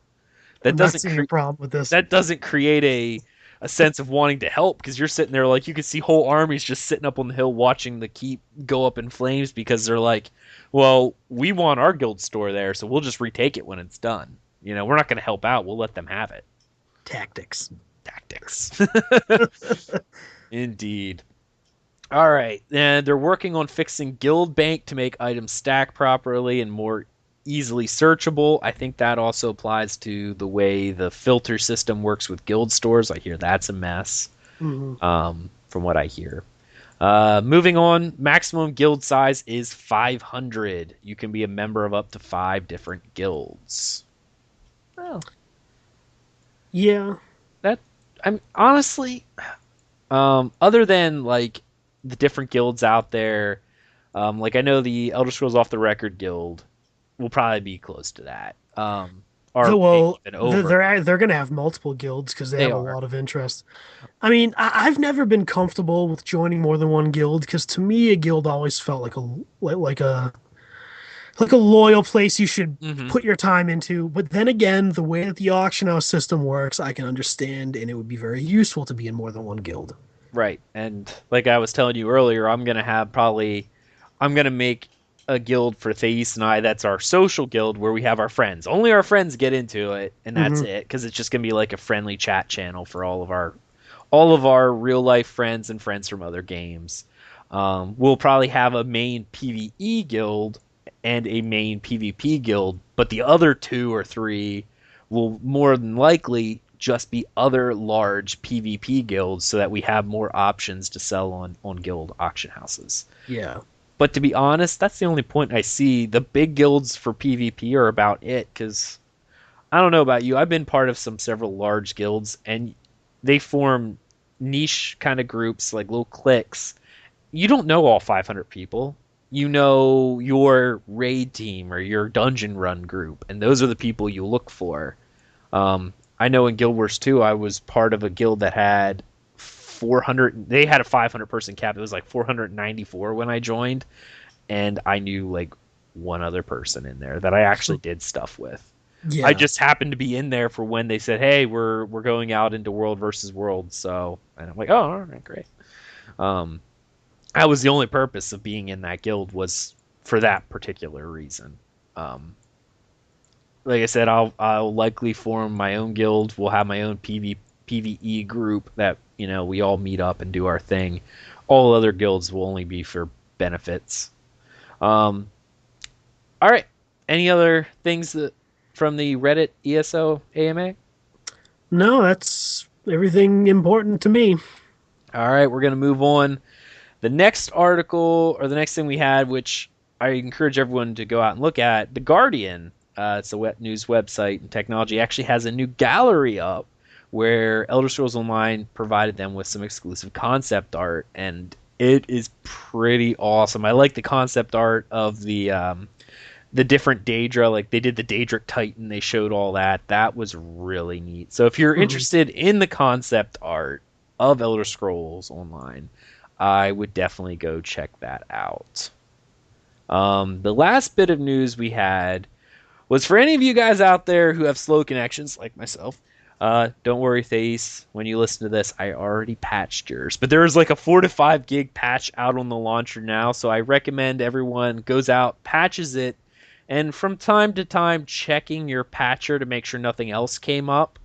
That doesn't create a problem with this. That doesn't create a sense of wanting to help, because you're sitting there like you can see whole armies just sitting up on the hill watching the keep go up in flames, because they're like, well, we want our guild store there, so we'll just retake it when it's done. You know, we're not going to help out. We'll let them have it. Tactics. Indeed. All right, and they're working on fixing Guild Bank to make items stack properly and more easily searchable. I think that also applies to the way the filter system works with guild stores. I hear that's a mess, from what I hear. Moving on, maximum guild size is 500. You can be a member of up to 5 different guilds. Oh. Yeah. I'm honestly, other than like the different guilds out there, like I know the Elder Scrolls Off the Record guild will probably be close to that. Or maybe Well, even over. they're gonna have multiple guilds because they They have a are. lot of interest. I mean, I've never been comfortable with joining more than one guild because to me, a guild always felt like a loyal place you should Hmm. put your time into. But then again, the way that the auction house system works, I can understand, and it would be very useful to be in more than one guild. Right. And like I was telling you earlier, I'm gonna make a guild for Thais and I that's our social guild where we have our friends. Only our friends get into it, and that's Hmm. it. Because it's just gonna be like a friendly chat channel for all of our real life friends and friends from other games. We'll probably have a main PvE guild and a main PvP guild, but the other two or three will more than likely just be other large PvP guilds so that we have more options to sell on guild auction houses. Yeah. But to be honest, that's the only point I see. The big guilds for PvP are about it because I don't know about you. I've been part of several large guilds and they form niche kind of groups like little cliques. You don't know all 500 people. You know your raid team or your dungeon run group, and those are the people you look for. I know in Guild Wars 2, I was part of a guild that had 400. They had a 500 person cap. It was like 494 when I joined, and I knew like one other person in there that I actually did stuff with. I Yeah. just happened to be in there for when they said, "Hey, we're going out into World versus World." So, and I'm like, "Oh, all right, great." Um, that was the only purpose of being in that guild was for that particular reason. Um, like I said, I'll likely form my own guild. We'll have my own PvE group that we all meet up and do our thing. All other guilds will only be for benefits. Um, all right. Any other things from the Reddit ESO AMA? No, that's everything important to me. All right, we're gonna move on. The next article or the next thing we had, which I encourage everyone to go out and look at, The Guardian. It's a web news website and technology actually has a new gallery up where Elder Scrolls Online provided them with some exclusive concept art, and it is pretty awesome. I like the concept art of the different Daedra, like they did the Daedric Titan, they showed all that. That was really neat. So if you're Mhm. interested in the concept art of Elder Scrolls Online, I would definitely go check that out. The last bit of news we had was for any of you guys out there who have slow connections like myself. Don't worry, Thace. When you listen to this, I already patched yours. But there is like a 4 to 5 gig patch out on the launcher now, so I recommend everyone goes out, patches it, and from time to time checking your patcher to make sure nothing else came up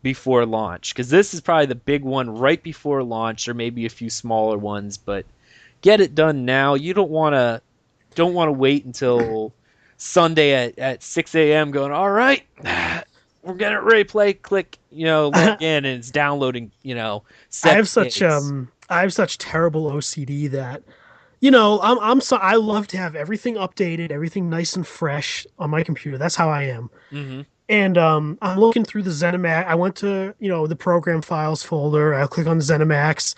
before launch. Because this is probably the big one right before launch. There may be a few smaller ones, but get it done now. You don't want to wait until Sunday at 6 a.m. going, all right, we're getting ready to play. Click, log in, and it's downloading, 7 gigs. I have such terrible OCD that I'm so I love to have everything updated, everything nice and fresh on my computer. That's how I am. Mm-hmm. And I'm looking through the ZeniMax. I went to, the program files folder. I click on the ZeniMax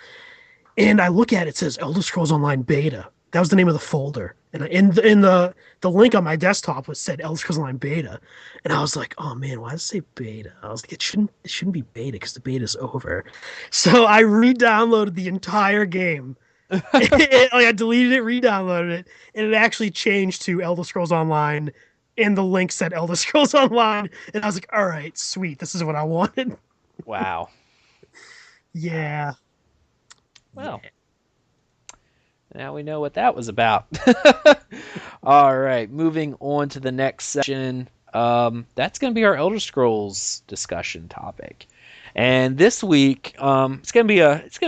and I look at it, it says Elder Scrolls Online Beta. That was the name of the folder. And in the link on my desktop was said Elder Scrolls Online Beta. And I was like, oh man, why does it say beta? I was like, it shouldn't be beta because the beta's over. So I re-downloaded the entire game. I deleted it, re-downloaded it, and it actually changed to Elder Scrolls Online, and the link said Elder Scrolls Online, and I was like, all right, sweet, this is what I wanted. Wow. Yeah, Well, yeah. now we know what that was about. All right, moving on to the next section. That's going to be our Elder Scrolls discussion topic, and this week, it's gonna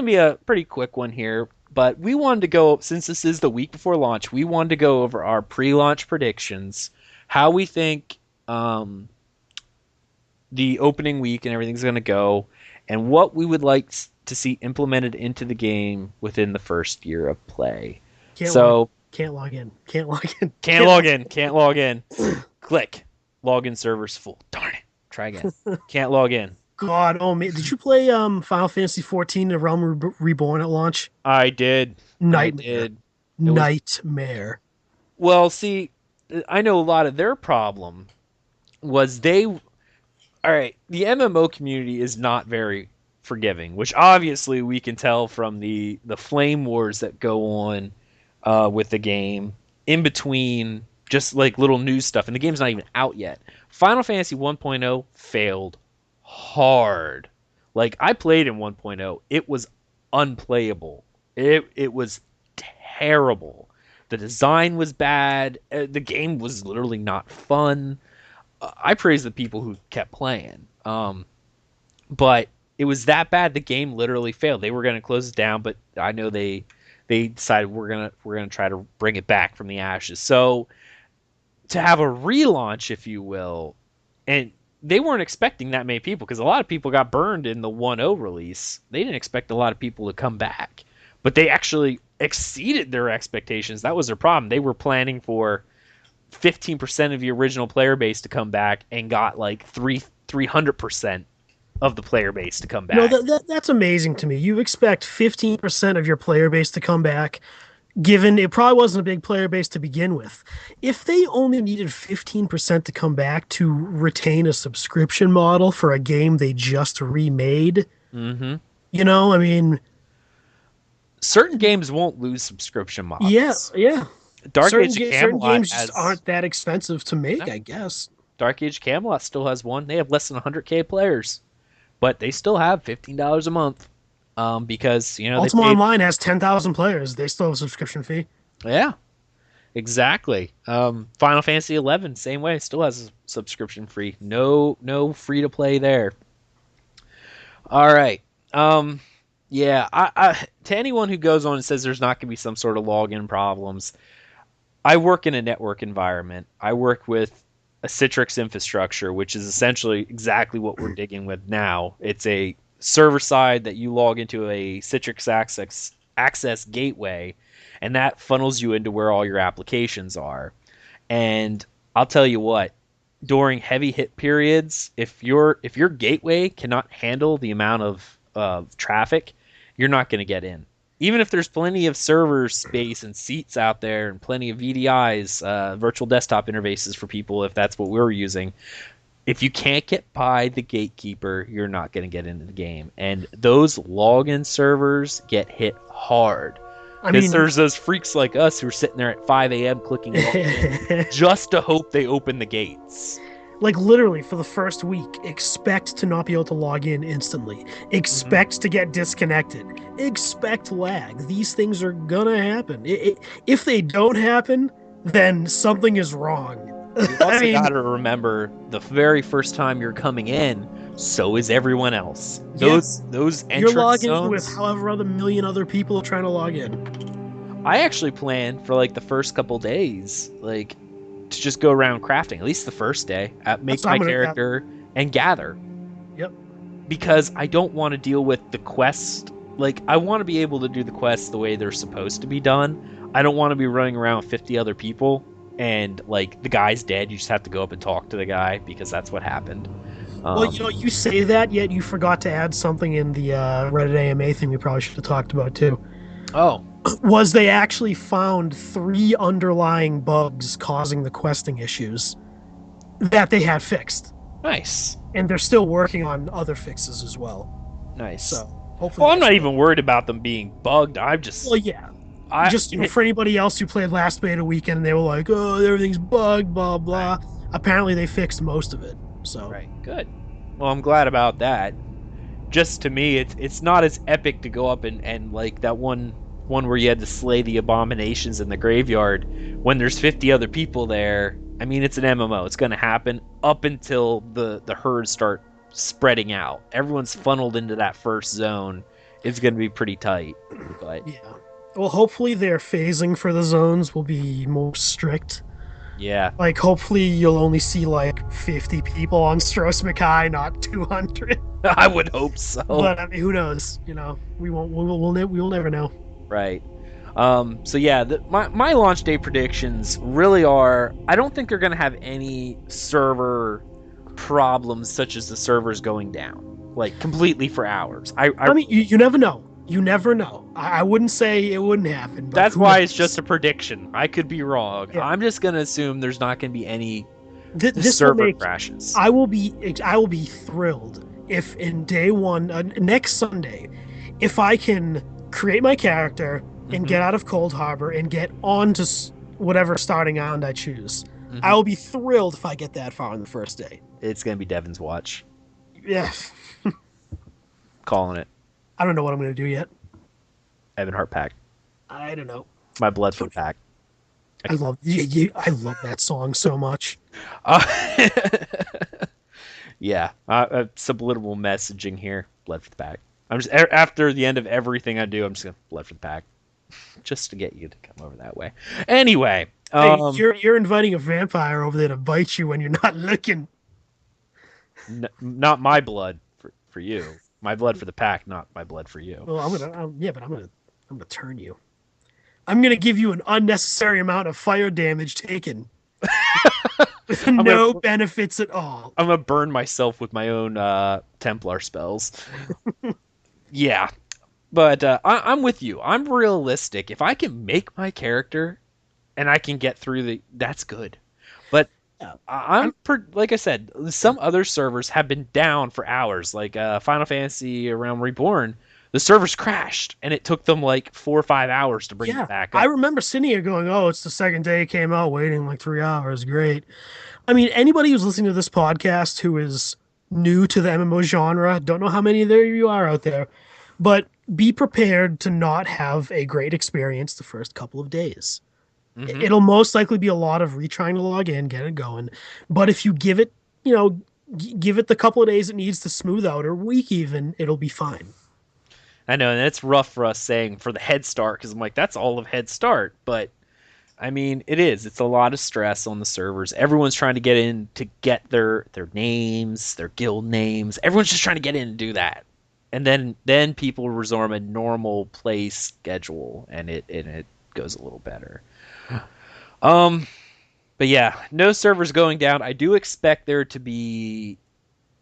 be a pretty quick one here. But we wanted to go since this is the week before launch. We wanted to go over our pre-launch predictions, how we think the opening week and everything's going to go, and what we would like to see implemented into the game within the first year of play. Can't log, So can't log in, can't log in, can't log in. Can't log in. Click. Login server's full. Darn it. Try again. Can't log in. God, oh man, did you play Final Fantasy 14: The Realm Reborn at launch? I did. I Nightmare, did. It was nightmare. well. See, I know a lot of their problem was all right, the MMO community is not very forgiving, which obviously we can tell from the flame wars that go on with the game in between just like little news stuff, and the game's not even out yet. Final Fantasy 1.0 failed hard. Like I played in 1.0, it was unplayable. It was terrible. The design was bad. The game was literally not fun. I praise the people who kept playing. But it was that bad. The game literally failed. They were going to close it down, but I know they decided we're gonna try to bring it back from the ashes. So to have a relaunch, if you will, and they weren't expecting that many people because a lot of people got burned in the 1.0 release. They didn't expect a lot of people to come back, but they actually exceeded their expectations. That was their problem. They were planning for 15% of the original player base to come back and got like 300% of the player base to come back. No, that's amazing to me. You expect 15% of your player base to come back, given it probably wasn't a big player base to begin with. If they only needed 15% to come back to retain a subscription model for a game they just remade, you know, I mean, certain games won't lose subscription models. Yeah. Dark Age Camelot certain games just aren't that expensive to make, I guess. Dark Age Camelot still has one. They have less than 100K players, but they still have $15 a month because, you know, Ultima Online has 10,000 players. They still have a subscription fee. Yeah, exactly. Final Fantasy 11, same way, still has a subscription free. No free to play there. All right. Yeah, I to anyone who goes on and says there's not going to be some sort of login problems, I work in a network environment. I work with a Citrix infrastructure, which is essentially exactly what we're digging with now. It's a server side that you log into a Citrix access gateway, and that funnels you into where all your applications are. And I'll tell you what, during heavy hit periods, if your gateway cannot handle the amount of traffic, you're not going to get in. Even if there's plenty of server space and seats out there and plenty of VDIs, virtual desktop interfaces for people, if that's what we're using, if you can't get by the gatekeeper, you're not going to get into the game. And those login servers get hit hard. I mean, there's those freaks like us who are sitting there at 5 a.m. clicking login just to hope they open the gates. Like, literally, for the first week, expect to not be able to log in instantly. Expect to get disconnected. Expect lag. These things are gonna happen. If they don't happen, then something is wrong. You also got to remember, the very first time you're coming in, so is everyone else. Those entrance you're logging zones, with however other million other people trying to log in. I actually plan for, like, the first couple days, like, to just go around crafting, at least the first day, make my character and gather. Yep. Because I don't want to deal with the quest. Like, I want to be able to do the quests the way they're supposed to be done. I don't want to be running around with 50 other people and, like, the guy's dead. You just have to go up and talk to the guy because that's what happened. Well, you know, you say that, yet you forgot to add something in the Reddit AMA thing we probably should have talked about, too. Oh. Was they actually found 3 underlying bugs causing the questing issues that they had fixed. Nice. And they're still working on other fixes as well. Nice. So hopefully. Well, I'm not even worried about them being bugged. I'm just. Well, yeah. For anybody else who played last beta weekend, they were like, "Oh, everything's bugged, blah blah." Right. Apparently, they fixed most of it. So. Right. Good. Well, I'm glad about that. Just to me, it's not as epic to go up and like that one where you had to slay the abominations in the graveyard when there's 50 other people there. I mean, it's an MMO. It's going to happen up until the herds start spreading out. Everyone's funneled into that first zone. It's going to be pretty tight. But yeah. Well, hopefully their phasing for the zones will be more strict. Yeah. Like, hopefully you'll only see, like, 50 people on Stros Mackay, not 200. I would hope so. But, I mean, who knows? You know, we'll never know. Right. So yeah, my launch day predictions really are, I don't think they're going to have any server problems such as the servers going down, like, completely for hours. I mean, you never know. You never know. I wouldn't say it wouldn't happen, but That's who why it's knows? just a prediction. I could be wrong. Yeah. I'm just gonna assume there's not gonna be any This will server make crashes. I will be thrilled if in day one next Sunday, if I can create my character and get out of Cold Harbor and get on to whatever starting island I choose. I will be thrilled if I get that far on the first day. It's gonna be Devin's watch. Yeah. Calling it. I don't know what I'm going to do yet. Evan Hart pack. I don't know. My blood for pack. I love I love that song so much. Yeah, subliminal messaging here. Blood for the pack. I'm just after the end of everything I do, I'm just gonna blood for the pack, just to get you to come over that way. Anyway, Hey, you're inviting a vampire over there to bite you when you're not looking. Not my blood for you. My blood for the pack, not my blood for you. Well, I'm gonna turn you. I'm gonna give you an unnecessary amount of fire damage taken, with no benefits at all. I'm gonna burn myself with my own Templar spells. Yeah, but I'm with you. I'm realistic. If I can make my character, and I can get through that's good. But like I said, some other servers have been down for hours, like Final Fantasy Realm Reborn. The servers crashed, and it took them like 4 or 5 hours to bring it back up. I remember sitting here going, "Oh, it's the second day it came out, waiting like 3 hours. Great." I mean, anybody who's listening to this podcast who is new to the MMO genre, don't know how many there you are out there, but be prepared to not have a great experience the first couple of days. It'll most likely be a lot of retrying to log in, get it going. But if you give it, give it the couple of days it needs to smooth out, or week even, it'll be fine. I know, and it's rough for us saying for the head start, because I'm like, that's all of head start. But, I mean, it is. It's a lot of stress on the servers. Everyone's trying to get in to get their names, their guild names. Everyone's just trying to get in and do that. And then people resume a normal play schedule, and it goes a little better. But yeah, no servers going down. I do expect there to be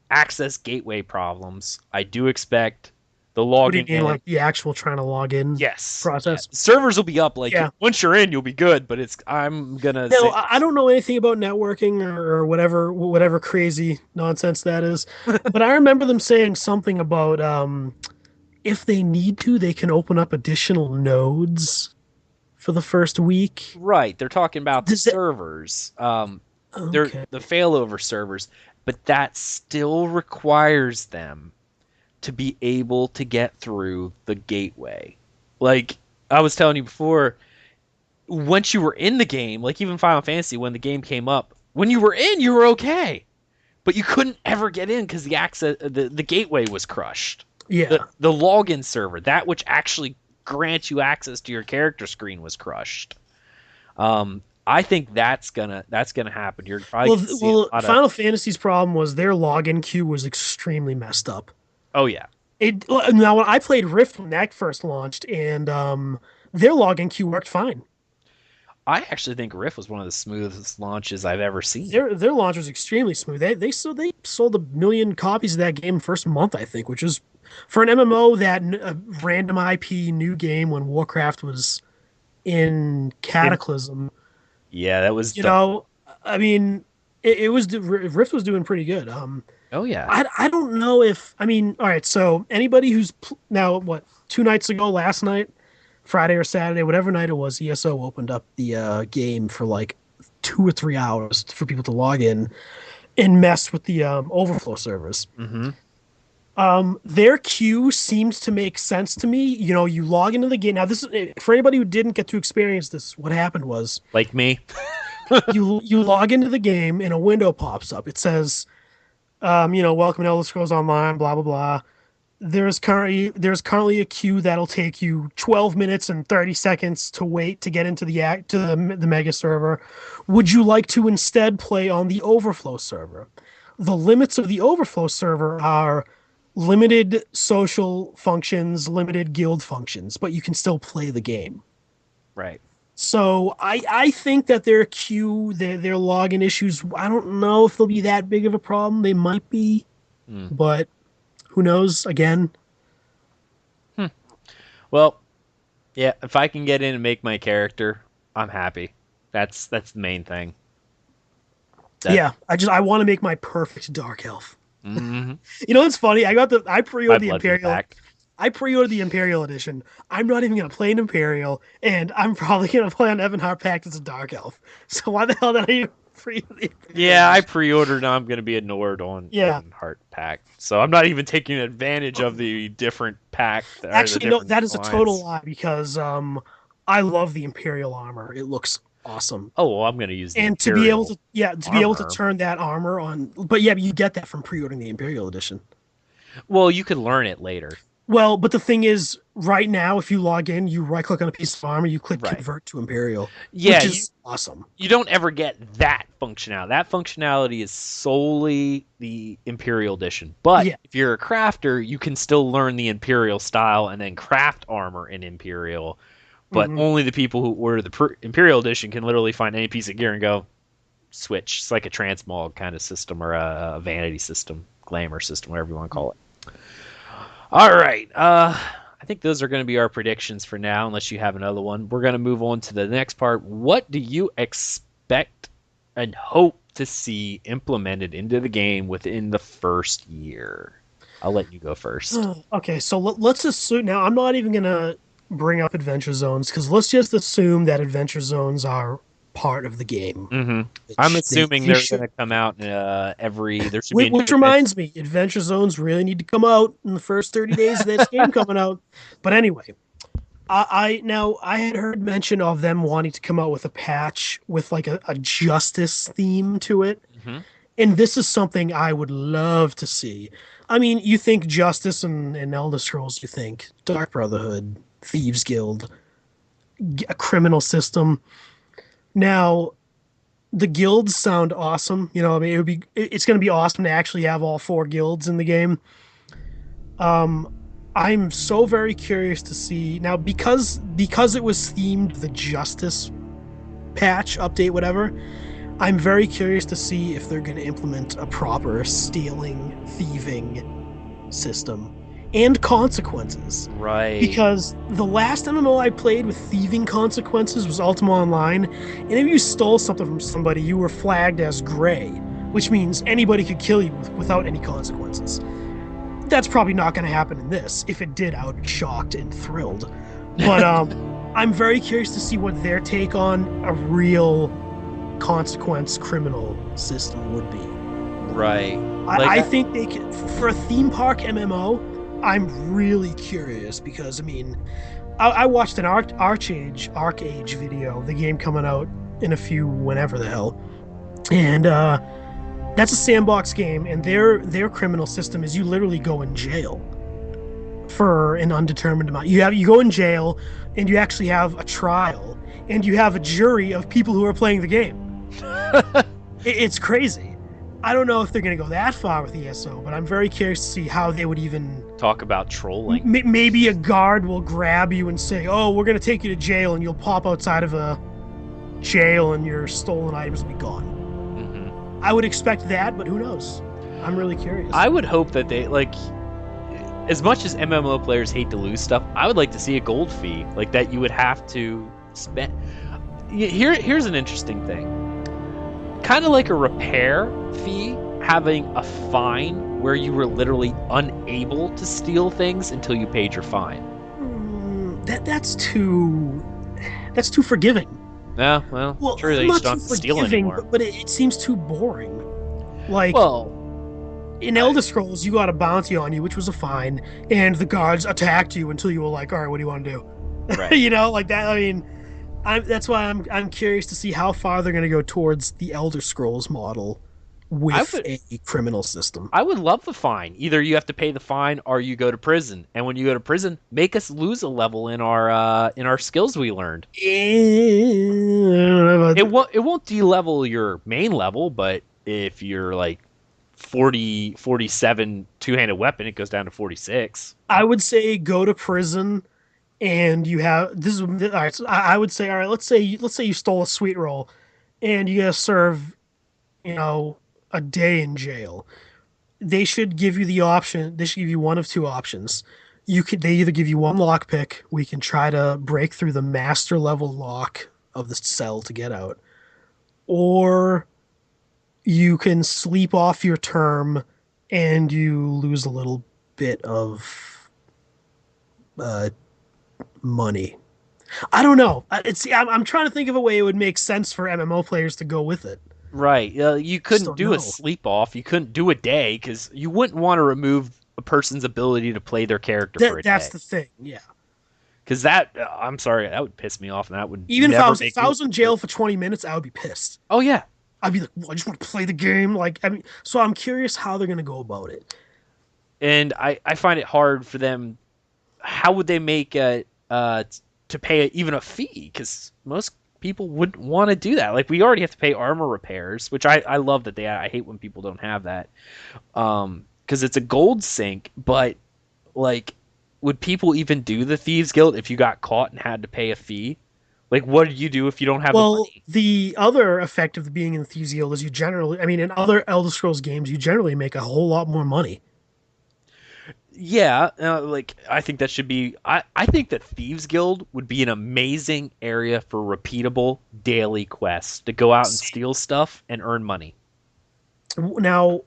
access gateway problems. I do expect the logging. What do you mean, like the actual trying to log in process? Yeah. Servers will be up. Like once you're in, you'll be good. But I'm gonna. No, I don't know anything about networking or whatever crazy nonsense that is. But I remember them saying something about if they need to, they can open up additional nodes for the first week. Right. They're talking about the servers. They're the failover servers, but that still requires them to be able to get through the gateway. Like I was telling you before, once you were in the game, like even Final Fantasy, when the game came up, when you were in, you were okay, but you couldn't ever get in because the gateway was crushed. Yeah. The login server, that which actually grants you access to your character screen, was crushed. I think that's gonna happen. You're probably Final Fantasy's problem was their login queue was extremely messed up. Oh yeah. Now when I played Rift when that first launched, and their login queue worked fine. I actually think Rift was one of the smoothest launches I've ever seen. Their launch was extremely smooth. They sold 1 million copies of that game first month, I think, which is for an MMO, that random IP new game when Warcraft was in Cataclysm. Yeah, that was. I mean, it was Rift was doing pretty good. Oh yeah. I don't know if all right. So anybody who's now 2 nights ago, last night, Friday or Saturday, whatever night it was, ESO opened up the game for like 2 or 3 hours for people to log in and mess with the overflow servers. Their queue seems to make sense to me. You log into the game. Now, this is for anybody who didn't get to experience this. What happened was, like me, you log into the game and a window pops up. It says, welcome to Elder Scrolls Online, blah blah blah. There's currently a queue that'll take you 12 minutes and 30 seconds to wait to get into the mega server. Would you like to instead play on the overflow server? The limits of the overflow server are limited social functions, limited guild functions, but you can still play the game. Right. So I think that their queue, their login issues, I don't know if they'll be that big of a problem. They might be, but who knows? Again. Well, yeah, if I can get in and make my character, I'm happy. That's the main thing. That Yeah, I want to make my perfect dark elf. hmm You know what's funny? I my pre-ordered the blood be Imperial. back. I pre-ordered the Imperial edition. I'm not even gonna play an Imperial, and I'm probably gonna play on Evan Pact as a dark elf. So why the hell did I pre-order the Imperial Yeah, I edition? pre-ordered. Now I'm gonna be ignored on Yeah, Heart Pack, so I'm not even taking advantage of the different pack or the actually, no, different that is a total alliance. lie because I love the Imperial armor. It looks awesome. Oh, well, I'm gonna use the And to be able Imperial to, yeah, to be able to armor. turn that armor on, but yeah, you get that from pre-ordering the Imperial edition. Well, you could learn it later. Well, but the thing is, right now, if you log in, you right click on a piece of armor, you click Right. convert to Imperial, Yeah, which you is awesome. you don't ever get that functionality. That functionality is solely the Imperial edition. But Yeah. if you're a crafter, you can still learn the Imperial style and then craft armor in Imperial. But Hmm. only the people who order the Imperial edition can literally find any piece of gear and go switch. It's like a transmog kind of system or a vanity system, glamour system, whatever you want to call it. All right. I think those are going to be our predictions for now, unless you have another one. We're going to move on to the next part. What do you expect and hope to see implemented into the game within the first year? I'll let you go first. Okay, so let's assume now. I'm not even gonna bring up adventure zones because let's just assume that adventure zones are part of the game, hmm I'm which assuming they they're going should to come be. out every. There should be a new Which adventure. reminds me, adventure zones really need to come out in the first 30 days of this game coming out. But anyway, I had heard mention of them wanting to come out with a patch with like a justice theme to it. hmm And this is something I would love to see. I mean, you think justice and Elder Scrolls, you think Dark Brotherhood, Thieves Guild, a criminal system. Now, the guilds sound awesome. You know, I mean, it's going to be awesome to actually have all four guilds in the game. Um, I'm so very curious to see now because it was themed the justice patch update, whatever. I'm very curious to see if they're going to implement a proper stealing, thieving system and consequences. Right. Because the last MMO I played with thieving consequences was Ultima Online, and if you stole something from somebody, you were flagged as gray, which means anybody could kill you without any consequences. That's probably not going to happen in this. If it did, I would be shocked and thrilled. But I'm very curious to see what their take on a real consequence criminal system would be. Right. I think they could for a theme park MMO. I'm really curious because I mean, I watched an Arcade video, the game coming out in a few whenever the hell, and that's a sandbox game, and their criminal system is you literally go in jail for an undetermined amount. You go in jail, and you actually have a trial, and you have a jury of people who are playing the game. It's crazy. I don't know if they're going to go that far with ESO, but I'm very curious to see how they would even. Talk about trolling. Maybe a guard will grab you and say, "Oh, we're going to take you to jail," and you'll pop outside of a jail, and your stolen items will be gone. I would expect that, but who knows? I'm really curious. I would hope that they like, as much as MMO players hate to lose stuff, I would like to see a gold fee like that. You would have to spend. Here's an interesting thing. Kind of like a repair fee, having a fine where you were literally unable to steal things until you paid your fine. That's too forgiving. Yeah, well, sure, they not just don't too have to steal forgiving, anymore. but it seems too boring. Like Well, in Elder Scrolls, you got a bounty on you, which was a fine, and the guards attacked you until you were like, "All right, what do you want to do?" right. You know, like that. I mean, that's why I'm curious to see how far they're going to go towards the Elder Scrolls model with a criminal system. I would love the fine. Either you have to pay the fine or you go to prison. And when you go to prison, make us lose a level in our skills we learned. It won't de-level your main level, but if you're like 40 47 two-handed weapon, it goes down to 46. I would say go to prison, and you have this is all right. So I would say, all right, let's say you stole a sweet roll, and you gotta serve, you know, a day in jail. They should give you the option. They should give you one of two options. they either give you one lockpick, we can try to break through the master level lock of the cell to get out, or you can sleep off your term and you lose a little bit of uh, money. I don't know. I'm trying to think of a way it would make sense for MMO players to go with it. Right. You Just couldn't don't do a know. sleep off. You couldn't do a day because you wouldn't want to remove a person's ability to play their character for a That's day. the thing. Yeah. Because that, I'm sorry, that would piss me off, and that would Even never if make I me. was in jail for 20 minutes, I would be pissed. Oh yeah, I'd be like, well, I just want to play the game. Like, I mean, so I'm curious how they're gonna go about it. and I find it hard for them. How would they make to pay even a fee? Because most people wouldn't want to do that. Like we already have to pay armor repairs, which I love that they. I hate when people don't have that. Because it's a gold sink, but like, would people even do the Thieves Guild if you got caught and had to pay a fee? Like, what do you do if you don't have the Well, money? the other effect of being in the Thieves Guild is you generally, I mean, in other Elder Scrolls games, you generally make a whole lot more money. Yeah, like I think that should be. I think that Thieves Guild would be an amazing area for repeatable daily quests to go out and steal stuff and earn money. Now,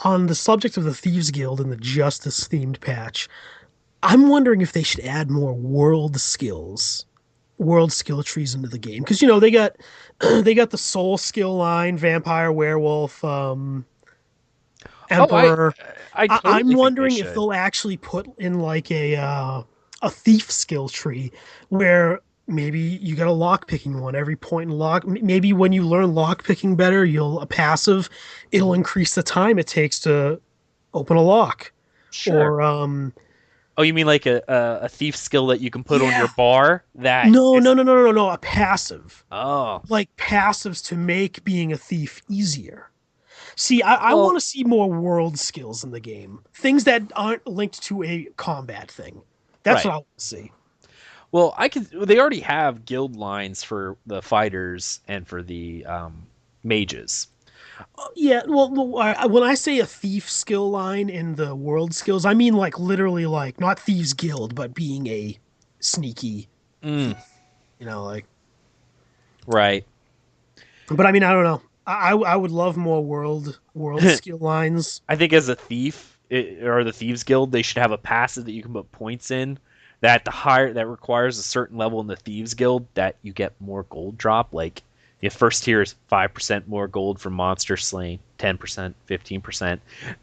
on the subject of the Thieves Guild and the Justice themed patch, I'm wondering if they should add more world skill trees into the game because they got they got the soul skill line, vampire, werewolf, Oh, emperor. I I'm totally think they wondering if should. they'll actually put in like a thief skill tree where maybe you get a lock picking one every point in lock. Maybe when you learn lock picking better, you'll a passive. It'll increase the time it takes to open a lock. Sure. Or Oh, you mean like a thief skill that you can put on your yeah, bar that no, no, is. no, no, no, no, a passive. Oh, Like passives to make being a thief easier. See, I want well, to see more world skills in the game. Things that aren't linked to a combat thing. That's what right. I want to see. Well, I could. They already have guild lines for the fighters and for the mages. Yeah, well, when I say a thief skill line in the world skills, I mean like literally like not thieves guild, but being a sneaky Mm, thief. Like. right. But I mean, I don't know. I would love more world skill lines. I think as a thief or the thieves guild, they should have a passive that you can put points in. That the higher that requires a certain level in the thieves guild that you get more gold drop. Like your first tier is 5% more gold from monster slain, 10%, 15%.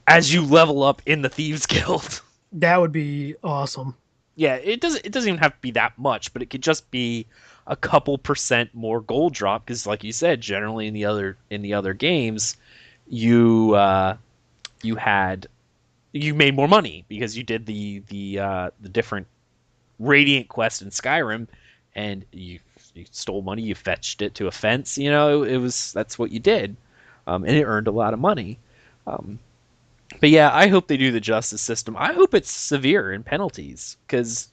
As you level up in the thieves guild. That would be awesome. Yeah, it doesn't even have to be that much, but it could just be a couple percent more gold drop because like you said, generally in the other games, you you had you made more money because you did the different radiant quest in Skyrim, and you stole money, you fetched it to a fence. It was that's what you did, and it earned a lot of money. Um, but yeah, I hope they do the justice system. I hope it's severe in penalties because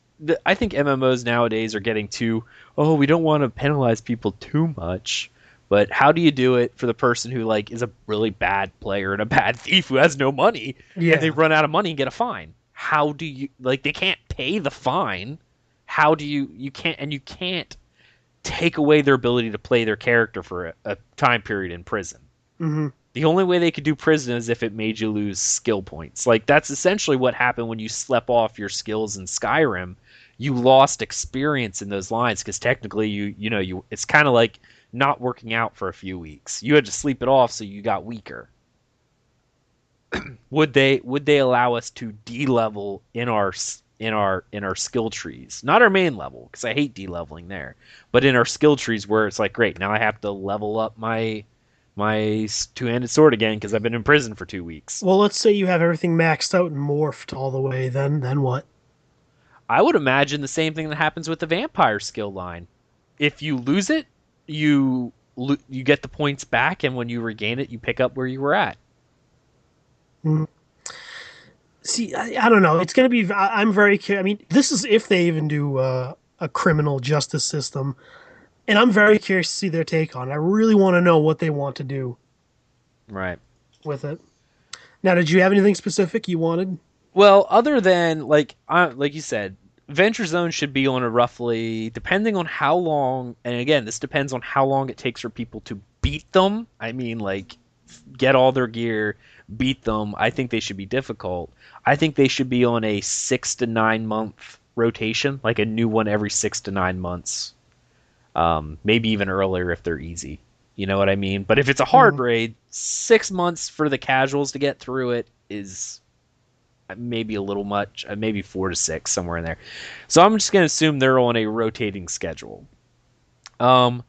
I think MMOs nowadays are getting too. Oh, we don't want to penalize people too much. But how do you do it for the person who like is a really bad player and a bad thief who has no money and they Yeah. run out of money and get a fine? How do you like they can't pay the fine? How do you can't take away their ability to play their character for a time period in prison? Hmm. The only way they could do prison is if it made you lose skill points. Like that's essentially what happened when you slept off your skills in Skyrim. You lost experience in those lines because technically you it's kind of like not working out for a few weeks. You had to sleep it off so you got weaker. Would they allow us to de-level in our skill trees? Not our main level because I hate de-leveling there, but in our skill trees where it's like great, now I have to level up my two-handed sword again because I've been in prison for 2 weeks. Well, let's say you have everything maxed out and morphed all the way. Then what? I would imagine the same thing that happens with the vampire skill line. If you lose it, you get the points back, and when you regain it, you pick up where you were at. Mm. See, I don't know. It's gonna be. I'm very. I mean, this is if they even do a criminal justice system, and I'm very curious to see their take on it. I really want to know what they want to do Right. with it. Now, did you have anything specific you wanted? Well, other than like you said, Venture Zone should be on a roughly, depending on how long, and again, this depends on how long it takes for people to beat them. I mean, like, get all their gear, beat them. I think they should be difficult. I think they should be on a 6 to 9 month rotation, like a new one every 6 to 9 months. Maybe even earlier if they're easy. You know what I mean? But if it's a hard raid, 6 months for the casuals to get through it is maybe a little much. Maybe 4 to 6, somewhere in there. So I'm just gonna assume they're on a rotating schedule. Um,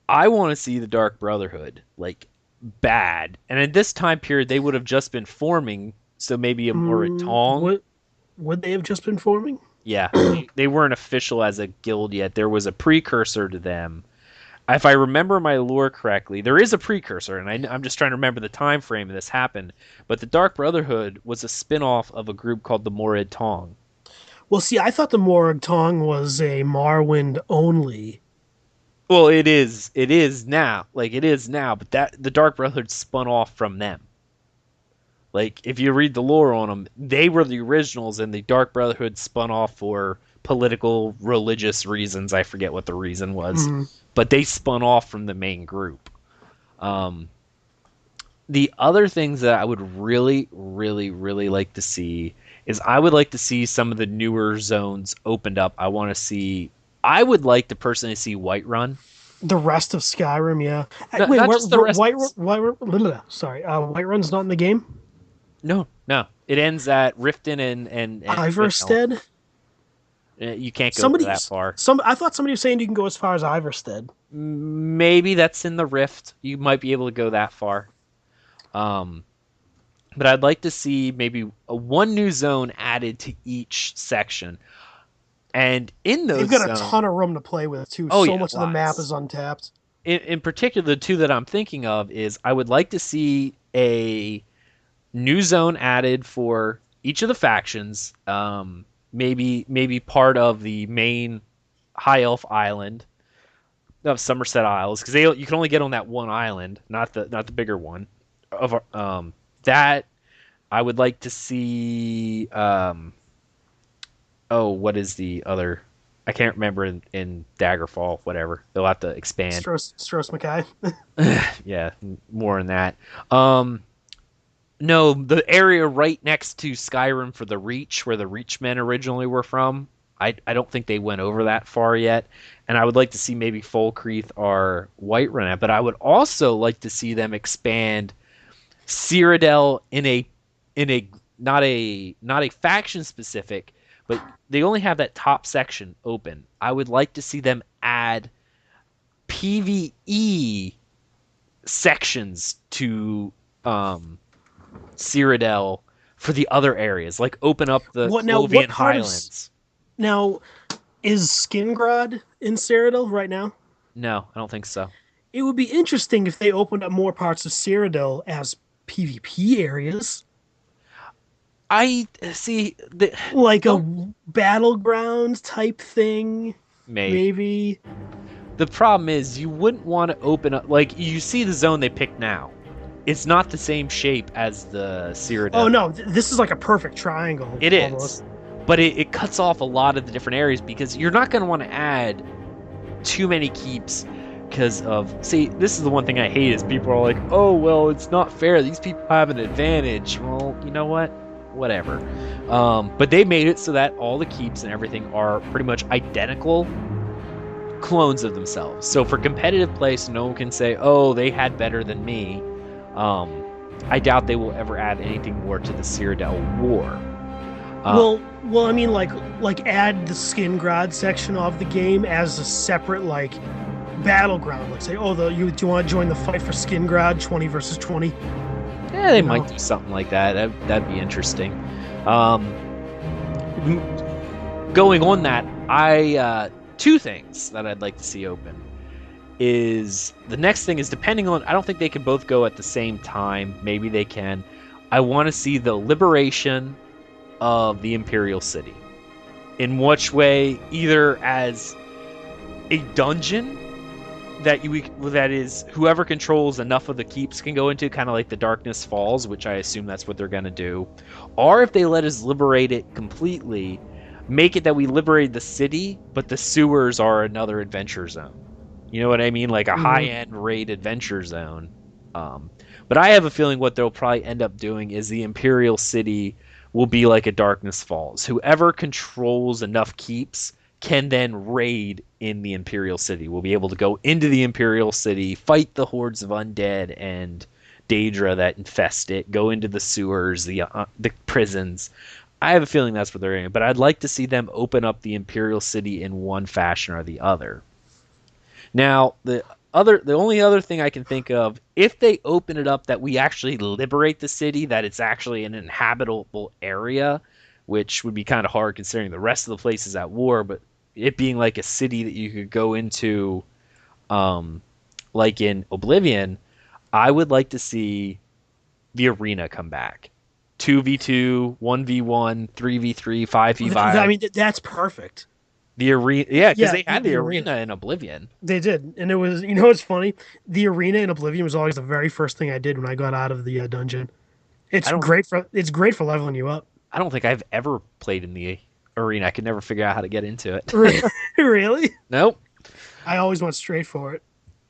I want to see the Dark Brotherhood like bad, and at this time period they would have just been forming. So maybe a Moritong. Would they have just been forming? Yeah, they weren't official as a guild yet. There was a precursor to them. If I remember my lore correctly, there is a precursor, and I'm just trying to remember the time frame this happened. But the Dark Brotherhood was a spin-off of a group called the Moritong. Well, see, I thought the Morag Tong was a Morrowind only. Well, it is. It is now. Like, it is now, but the Dark Brotherhood spun off from them. Like, if you read the lore on them, they were the originals, and the Dark Brotherhood spun off for political, religious reasons. I forget what the reason was, but they spun off from the main group. The other things that I would really, really, really like to see is I would like to see some of the newer zones opened up. I would like to personally see Whiterun. The rest of Skyrim, yeah. No, Wait, not just the rest. Whiterun's not in the game? No. It ends at Riften and Iverstead? You can't go that far. I thought somebody was saying you can go as far as Iverstead. Maybe that's in the Rift. You might be able to go that far. But I'd like to see maybe one new zone added to each section. And in those they've got a ton of room to play with too. Much of the map is untapped. In particular, the two that I'm thinking of is I would like to see a new zone added for each of the factions. Maybe part of the main High Elf Island of Somerset Isles, because you can only get on that one island, not the bigger one. That I would like to see. What is the other? I can't remember in Daggerfall. Whatever, they'll have to expand. Stros Mackay. Yeah, more in that. No, the area right next to Skyrim for the Reach, where the Reachmen originally were from. I don't think they went over that far yet, and I would like to see maybe Folkreath or Whiterun, but I would also like to see them expand Cyrodiil in a not a faction specific, but they only have that top section open. I would like to see them add PvE sections to Cyrodiil for the other areas, like open up the Clovian Highlands. Now, is Skingrad in Cyrodiil right now? No, I don't think so. It would be interesting if they opened up more parts of Cyrodiil as PvP areas. I see like a battleground type thing. Maybe. The problem is you wouldn't want to open up, like, you see the zone they picked now. It's not the same shape as the Cyrodiil. Oh no, this is like a perfect triangle. It is. But it cuts off a lot of the different areas because you're not going to want to add too many keeps because of... See, this is the one thing I hate is people are like, oh, well, it's not fair. These people have an advantage. Well, you know what? Whatever. But they made it so that all the keeps and everything are pretty much identical clones of themselves. So for competitive play, so no one can say, oh, they had better than me. I doubt they will ever add anything more to the Cyrodiil War. Well, I mean, like add the Skingrad section of the game as a separate battleground. Like say, do you want to join the fight for Skingrad 20 versus 20? Yeah, they might do something like that. That'd be interesting. Going on that, two things that I'd like to see open is the next thing is depending on. I don't think they can both go at the same time. Maybe they can. I want to see the liberation of the Imperial City. In which way? Either as a dungeon that is whoever controls enough of the keeps can go into, kind of like the Darkness Falls, which I assume that's what they're gonna do. Or if they let us liberate it completely, make it that we liberate the city, but the sewers are another adventure zone. You know what I mean? Like a high-end raid adventure zone. But I have a feeling what they'll probably end up doing is the Imperial City will be like a Darkness Falls. Whoever controls enough keeps can then raid in the Imperial City. We'll be able to go into the Imperial City, fight the hordes of undead and Daedra that infest it, go into the sewers, the prisons. I have a feeling that's what they're doing, but I'd like to see them open up the Imperial City in one fashion or the other. Now, the only other thing I can think of, if they open it up that we actually liberate the city, that it's actually an inhabitable area, which would be kind of hard considering the rest of the place is at war, but it being like a city that you could go into, like in Oblivion, I would like to see the arena come back. 2v2, 1v1, 3v3, 5v5. I mean, that's perfect. The arena, yeah, because they had the arena in Oblivion. They did, and it was, you know, it's funny. The arena in Oblivion was always the very first thing I did when I got out of the dungeon. It's great for leveling you up. I don't think I've ever played in the arena. I could never figure out how to get into it. Really? Nope. I always went straight for it.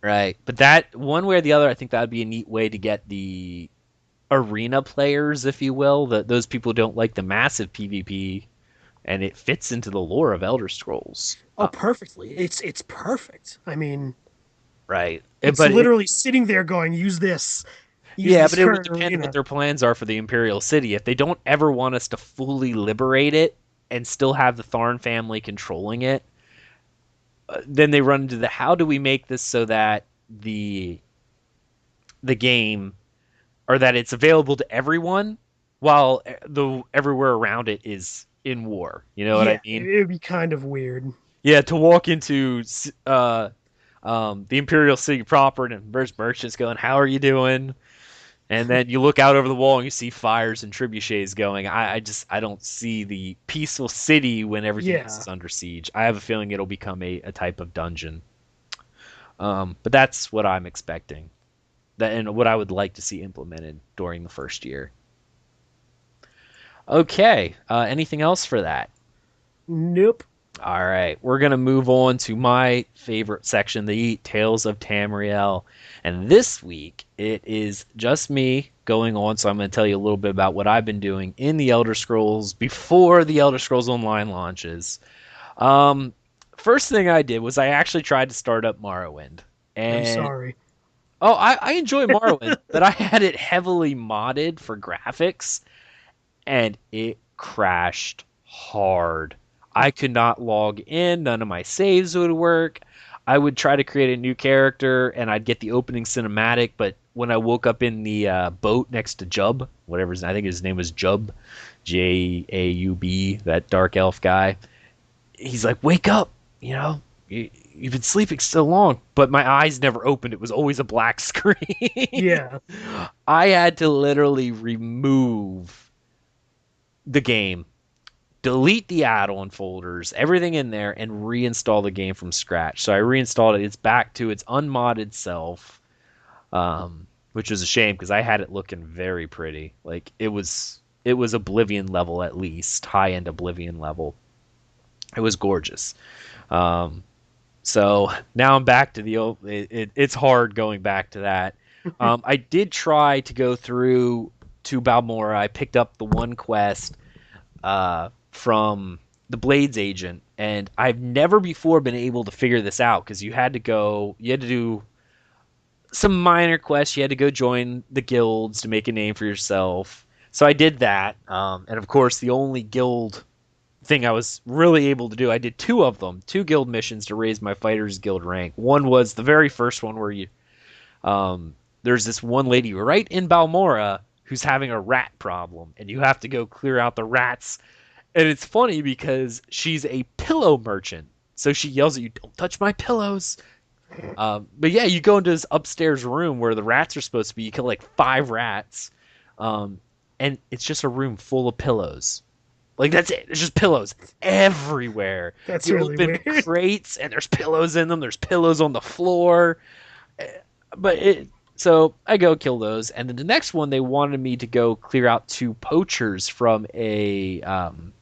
Right, but that one way or the other, I think that would be a neat way to get the arena players, if you will, those people who don't like the massive PvP. And it fits into the lore of Elder Scrolls. Oh, perfectly. It's perfect. I mean, right. It's literally sitting there going, use this. But it would depend what their plans are for the Imperial City. If they don't ever want us to fully liberate it and still have the Tharn family controlling it, then they run into how do we make this so that the game, or that it's available to everyone while everywhere around it is in war. You know what I mean? It would be kind of weird. Yeah, to walk into the Imperial City proper and there's merchants going, "How are you doing?" And then you look out over the wall and you see fires and trebuchets going. I don't see the peaceful city when everything is under siege. I have a feeling it'll become a type of dungeon. But that's what I'm expecting. And what I would like to see implemented during the first year. Okay, anything else for that? Nope. All right, we're going to move on to my favorite section, the Tales of Tamriel. And this week, it is just me going on, so I'm going to tell you a little bit about what I've been doing in the Elder Scrolls before the Elder Scrolls Online launches. First thing I did was I actually tried to start up Morrowind. And I'm sorry. Oh, I enjoy Morrowind, but I had it heavily modded for graphics, and it crashed hard. I could not log in. None of my saves would work. I would try to create a new character, and I'd get the opening cinematic, but when I woke up in the boat next to Jub, I think his name was Jub, Jaub, that dark elf guy, he's like, "Wake up, you know, you've been sleeping so long." But my eyes never opened. It was always a black screen. Yeah. I had to literally remove the game, delete the add-on folders, everything in there, and reinstall the game from scratch. So I reinstalled it. It's back to its unmodded self, which is a shame because I had it looking very pretty. Like it was Oblivion level, at least high-end Oblivion level. It was gorgeous. So now I'm back to the old. It's hard going back to that. I did try to go through to Balmora. I picked up the one quest from the Blades agent, and I've never before been able to figure this out because you had to do some minor quests. You had to go join the guilds to make a name for yourself. So I did that, and of course the only guild thing I was really able to do, I did two guild missions to raise my Fighters Guild rank. One was the very first one where you there's this one lady right in Balmora who's having a rat problem, and you have to go clear out the rats. And it's funny because she's a pillow merchant, so she yells at you, "Don't touch my pillows." But yeah, you go into this upstairs room where the rats are supposed to be. You kill like 5 rats, and it's just a room full of pillows. Like, that's it. There's just pillows everywhere. That's You really open weird. crates, and there's pillows in them. There's pillows on the floor. But so I go kill those, and then the next one they wanted me to go clear out 2 poachers from a um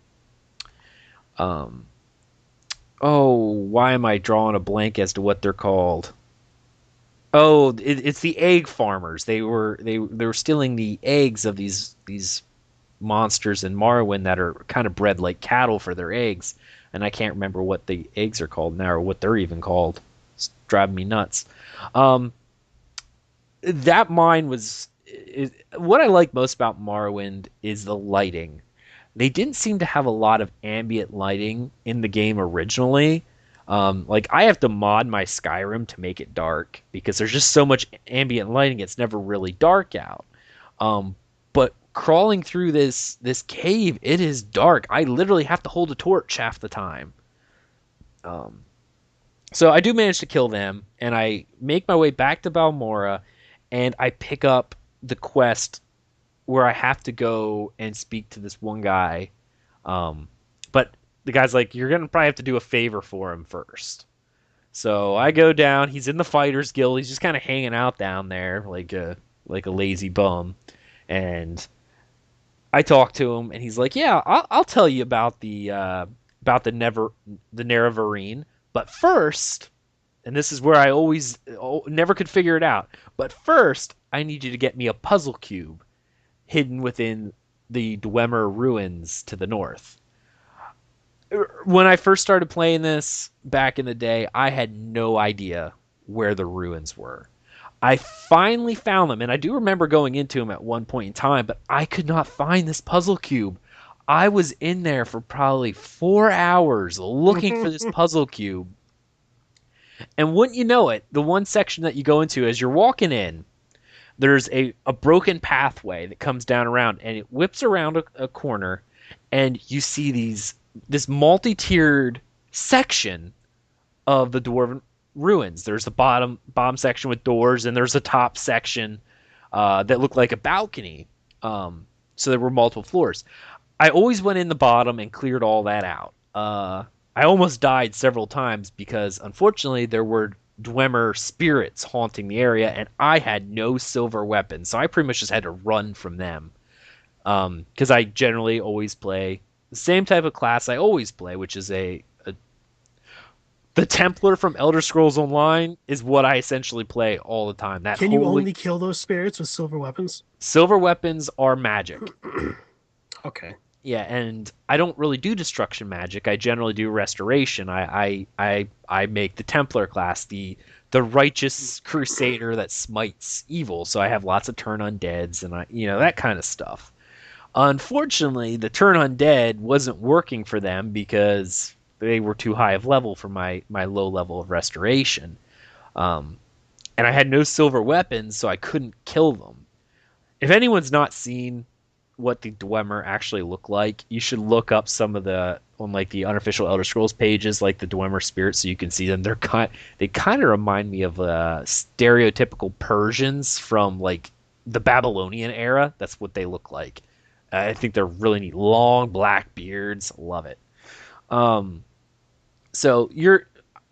oh, why am I drawing a blank as to what they're called? Oh, it's the egg farmers. They were stealing the eggs of these monsters in Morrowind that are kind of bred like cattle for their eggs, and I can't remember what the eggs are called now or what they're even called. It's driving me nuts. Um, that mine what I like most about Morrowind is the lighting. They didn't seem to have a lot of ambient lighting in the game originally. Like I have to mod my Skyrim to make it dark because there's just so much ambient lighting. It's never really dark out. But crawling through this cave, it is dark. I literally have to hold a torch half the time. Um, so I do manage to kill them, and I make my way back to Balmora, and I pick up the quest where I have to go and speak to this one guy. But the guy's like, you're gonna probably have to do a favor for him first. So I go down. He's in the Fighters Guild. He's just kind of hanging out down there like a lazy bum. And I talk to him, and he's like, "Yeah, I'll tell you about the Nerevarine, but first, and this is where I always never could figure it out. But first, I need you to get me a puzzle cube hidden within the Dwemer ruins to the north." When I first started playing this back in the day, I had no idea where the ruins were. I finally found them, and I do remember going into them at one point in time, but I could not find this puzzle cube. I was in there for probably 4 hours looking for this puzzle cube. And wouldn't you know it, the one section that you go into as you're walking in, there's a broken pathway that comes down around, and it whips around a corner, and you see this multi-tiered section of the Dwarven ruins. There's the bottom section with doors, and there's a top section that looked like a balcony. So there were multiple floors. I always went in the bottom and cleared all that out. I almost died several times because, unfortunately, there were Dwemer spirits haunting the area, and I had no silver weapons, so I pretty much just had to run from them. Because I generally always play the same type of class I always play, which is the Templar from Elder Scrolls Online is what I essentially play all the time. Can you only kill those spirits with silver weapons? Silver weapons are magic. Okay. Yeah, and I don't really do destruction magic. I generally do restoration. I make the Templar class, the righteous crusader that smites evil. So I have lots of turn undeads and that kind of stuff. Unfortunately, the turn undead wasn't working for them because they were too high of level for my low level of restoration. And I had no silver weapons, so I couldn't kill them. If anyone's not seen what the Dwemer actually look like, you should look up some of on like the unofficial Elder Scrolls pages, like the Dwemer spirits, so you can see them. They kind of remind me of stereotypical Persians from like the Babylonian era. That's what they look like. I think they're really neat, long black beards. Love it. So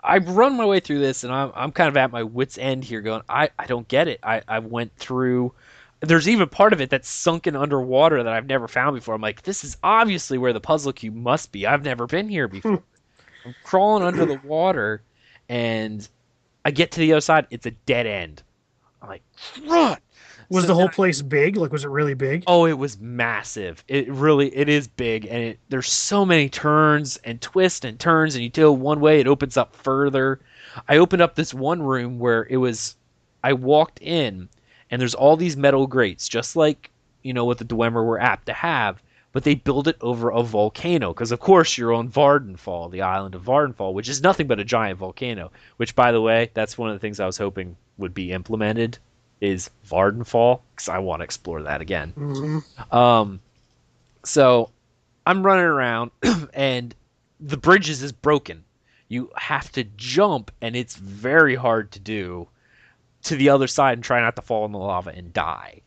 I've run my way through this, and I'm kind of at my wit's end here, going, I don't get it. I went through. There's even part of it that's sunken underwater that I've never found before. I'm like, this is obviously where the puzzle cube must be. I've never been here before. I'm crawling under the water, and I get to the other side. It's a dead end. I'm like, run! Was the whole place big? Like, was it really big? Oh, it was massive. It is big, and there's so many turns and twists and turns, and you go one way, it opens up further. I opened up this one room where I walked in, and there's all these metal grates, just like, what the Dwemer were apt to have, but they build it over a volcano, because of course you're on Vardenfall, the island of Vardenfall, which is nothing but a giant volcano, which, by the way, that's one of the things I was hoping would be implemented, is Vardenfall, because I want to explore that again. Mm-hmm. So I'm running around, and the bridges is broken. You have to jump, and it's very hard to do, to the other side and try not to fall in the lava and die.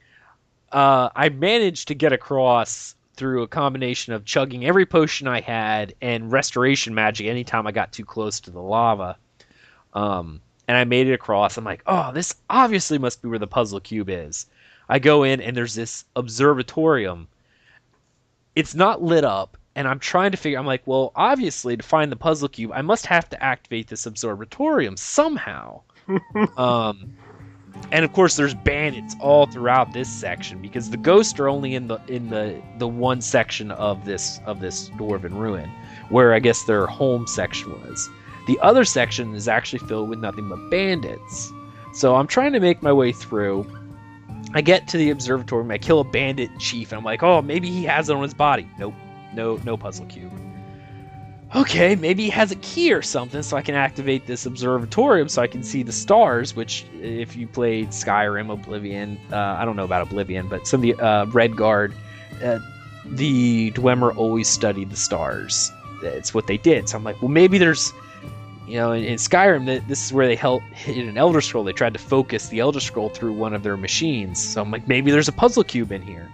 I managed to get across through a combination of chugging every potion I had and restoration magic anytime I got too close to the lava. And I made it across. I'm like, oh, this obviously must be where the puzzle cube is. I go in, and there's this observatorium. It's not lit up, and I'm trying to figure... I'm like, well, obviously, to find the puzzle cube, I must have to activate this observatorium somehow. And of course, there's bandits all throughout this section because the ghosts are only in the one section of this dwarven ruin, where I guess their home section was. The other section is actually filled with nothing but bandits. So I'm trying to make my way through. I get to the observatory, I kill a bandit chief, and I'm like, oh, maybe he has it on his body. Nope, no puzzle cube. Okay, maybe he has a key or something, so I can activate this observatorium so I can see the stars, which, if you played Skyrim, Oblivion, I don't know about Oblivion, but some of the Redguard, the Dwemer always studied the stars. It's what they did. So I'm like, well, maybe there's, in Skyrim, this is where they hit an Elder Scroll. They tried to focus the Elder Scroll through one of their machines. So I'm like, maybe there's a puzzle cube in here.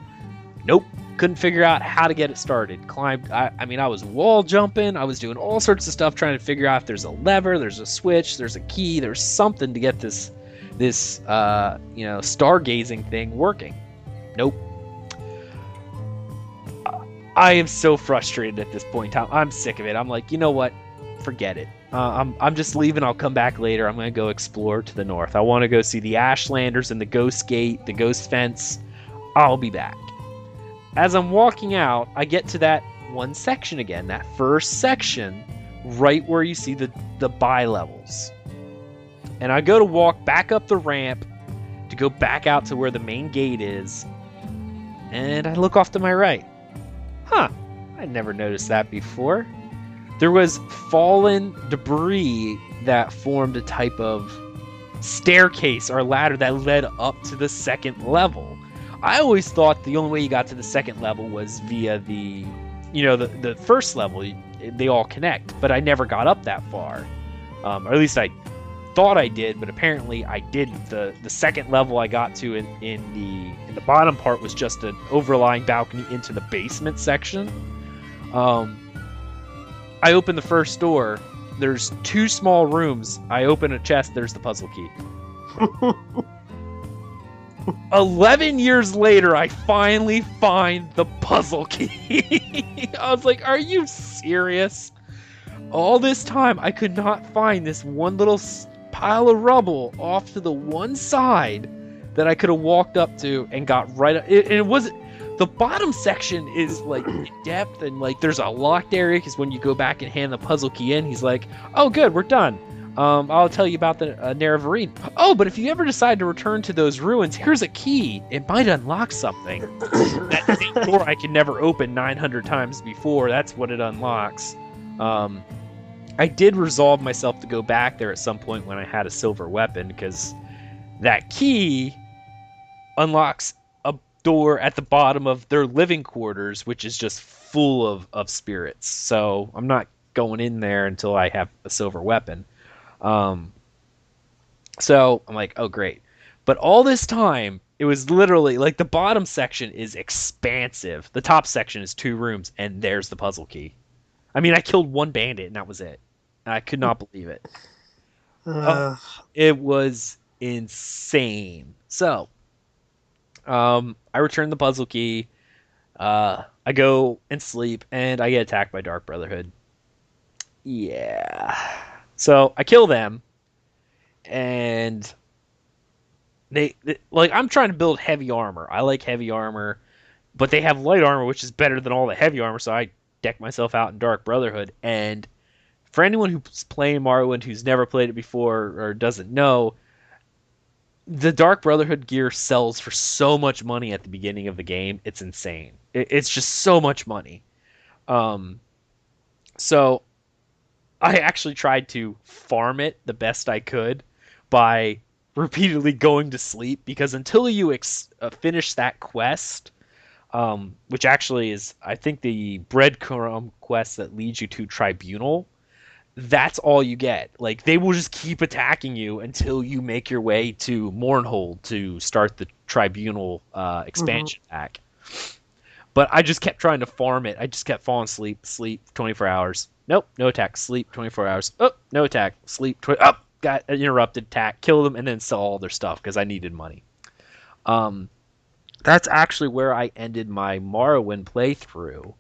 Nope. Couldn't figure out how to get it started. I was wall jumping. I was doing all sorts of stuff trying to figure out if there's a lever, there's a switch, there's a key, there's something to get this stargazing thing working. Nope. I am so frustrated at this point in time. I'm sick of it. I'm like, you know what? Forget it. I'm just leaving. I'll come back later. I'm going to go explore to the north. I want to go see the Ashlanders and the Ghost Gate, the Ghost Fence. I'll be back. As I'm walking out, I get to that one section again, that first section, right where you see the bi-levels. And I go to walk back up the ramp to go back out to where the main gate is, and I look off to my right. Huh, I'd never noticed that before. There was fallen debris that formed a type of staircase or ladder that led up to the second level. I always thought the only way you got to the second level was via the first level. They all connect, but I never got up that far. Or at least I thought I did, but apparently I didn't. The second level I got to in the bottom part was just an overlying balcony into the basement section. I open the first door. There's two small rooms. I open a chest. There's the puzzle key. 11 years later, I finally find the puzzle key. I was like, are you serious? All this time, I could not find this one little pile of rubble off to the one side that I could have walked up to and got right up. It was... The bottom section is, like, in depth, and, like, there's a locked area, because when you go back and hand the puzzle key in, he's like, oh, good, we're done. I'll tell you about the Nerevarine. Oh, but if you ever decide to return to those ruins, here's a key. It might unlock something. That same door I can never open 900 times before. That's what it unlocks. I did resolve myself to go back there at some point when I had a silver weapon, because that key unlocks a door at the bottom of their living quarters, which is just full of spirits. So I'm not going in there until I have a silver weapon. So I'm like, oh, great. But all this time, it was literally, like, the bottom section is expansive. The top section is 2 rooms, and there's the puzzle key. I mean, I killed one bandit, and that was it. I could not believe it. It was insane. So, I return the puzzle key. I go and sleep, and I get attacked by Dark Brotherhood. Yeah. So I kill them, and they like, I'm trying to build heavy armor. I like heavy armor, but they have light armor, which is better than all the heavy armor. So I deck myself out in Dark Brotherhood. And for anyone who's playing Morrowind who's never played it before or doesn't know, the Dark Brotherhood gear sells for so much money at the beginning of the game. It's insane. It's just so much money. So I actually tried to farm it the best I could by repeatedly going to sleep, because until you finish that quest, which actually is, I think, the breadcrumb quest that leads you to Tribunal, that's all you get. Like, they will just keep attacking you until you make your way to Mournhold to start the Tribunal expansion pack. But I just kept trying to farm it. I just kept falling asleep, sleep 24 hours. Nope, no attack. Sleep 24 hours. Oh, no attack. Sleep. Got interrupted. Attack. Kill them and then sell all their stuff because I needed money. That's actually where I ended my Morrowind playthrough.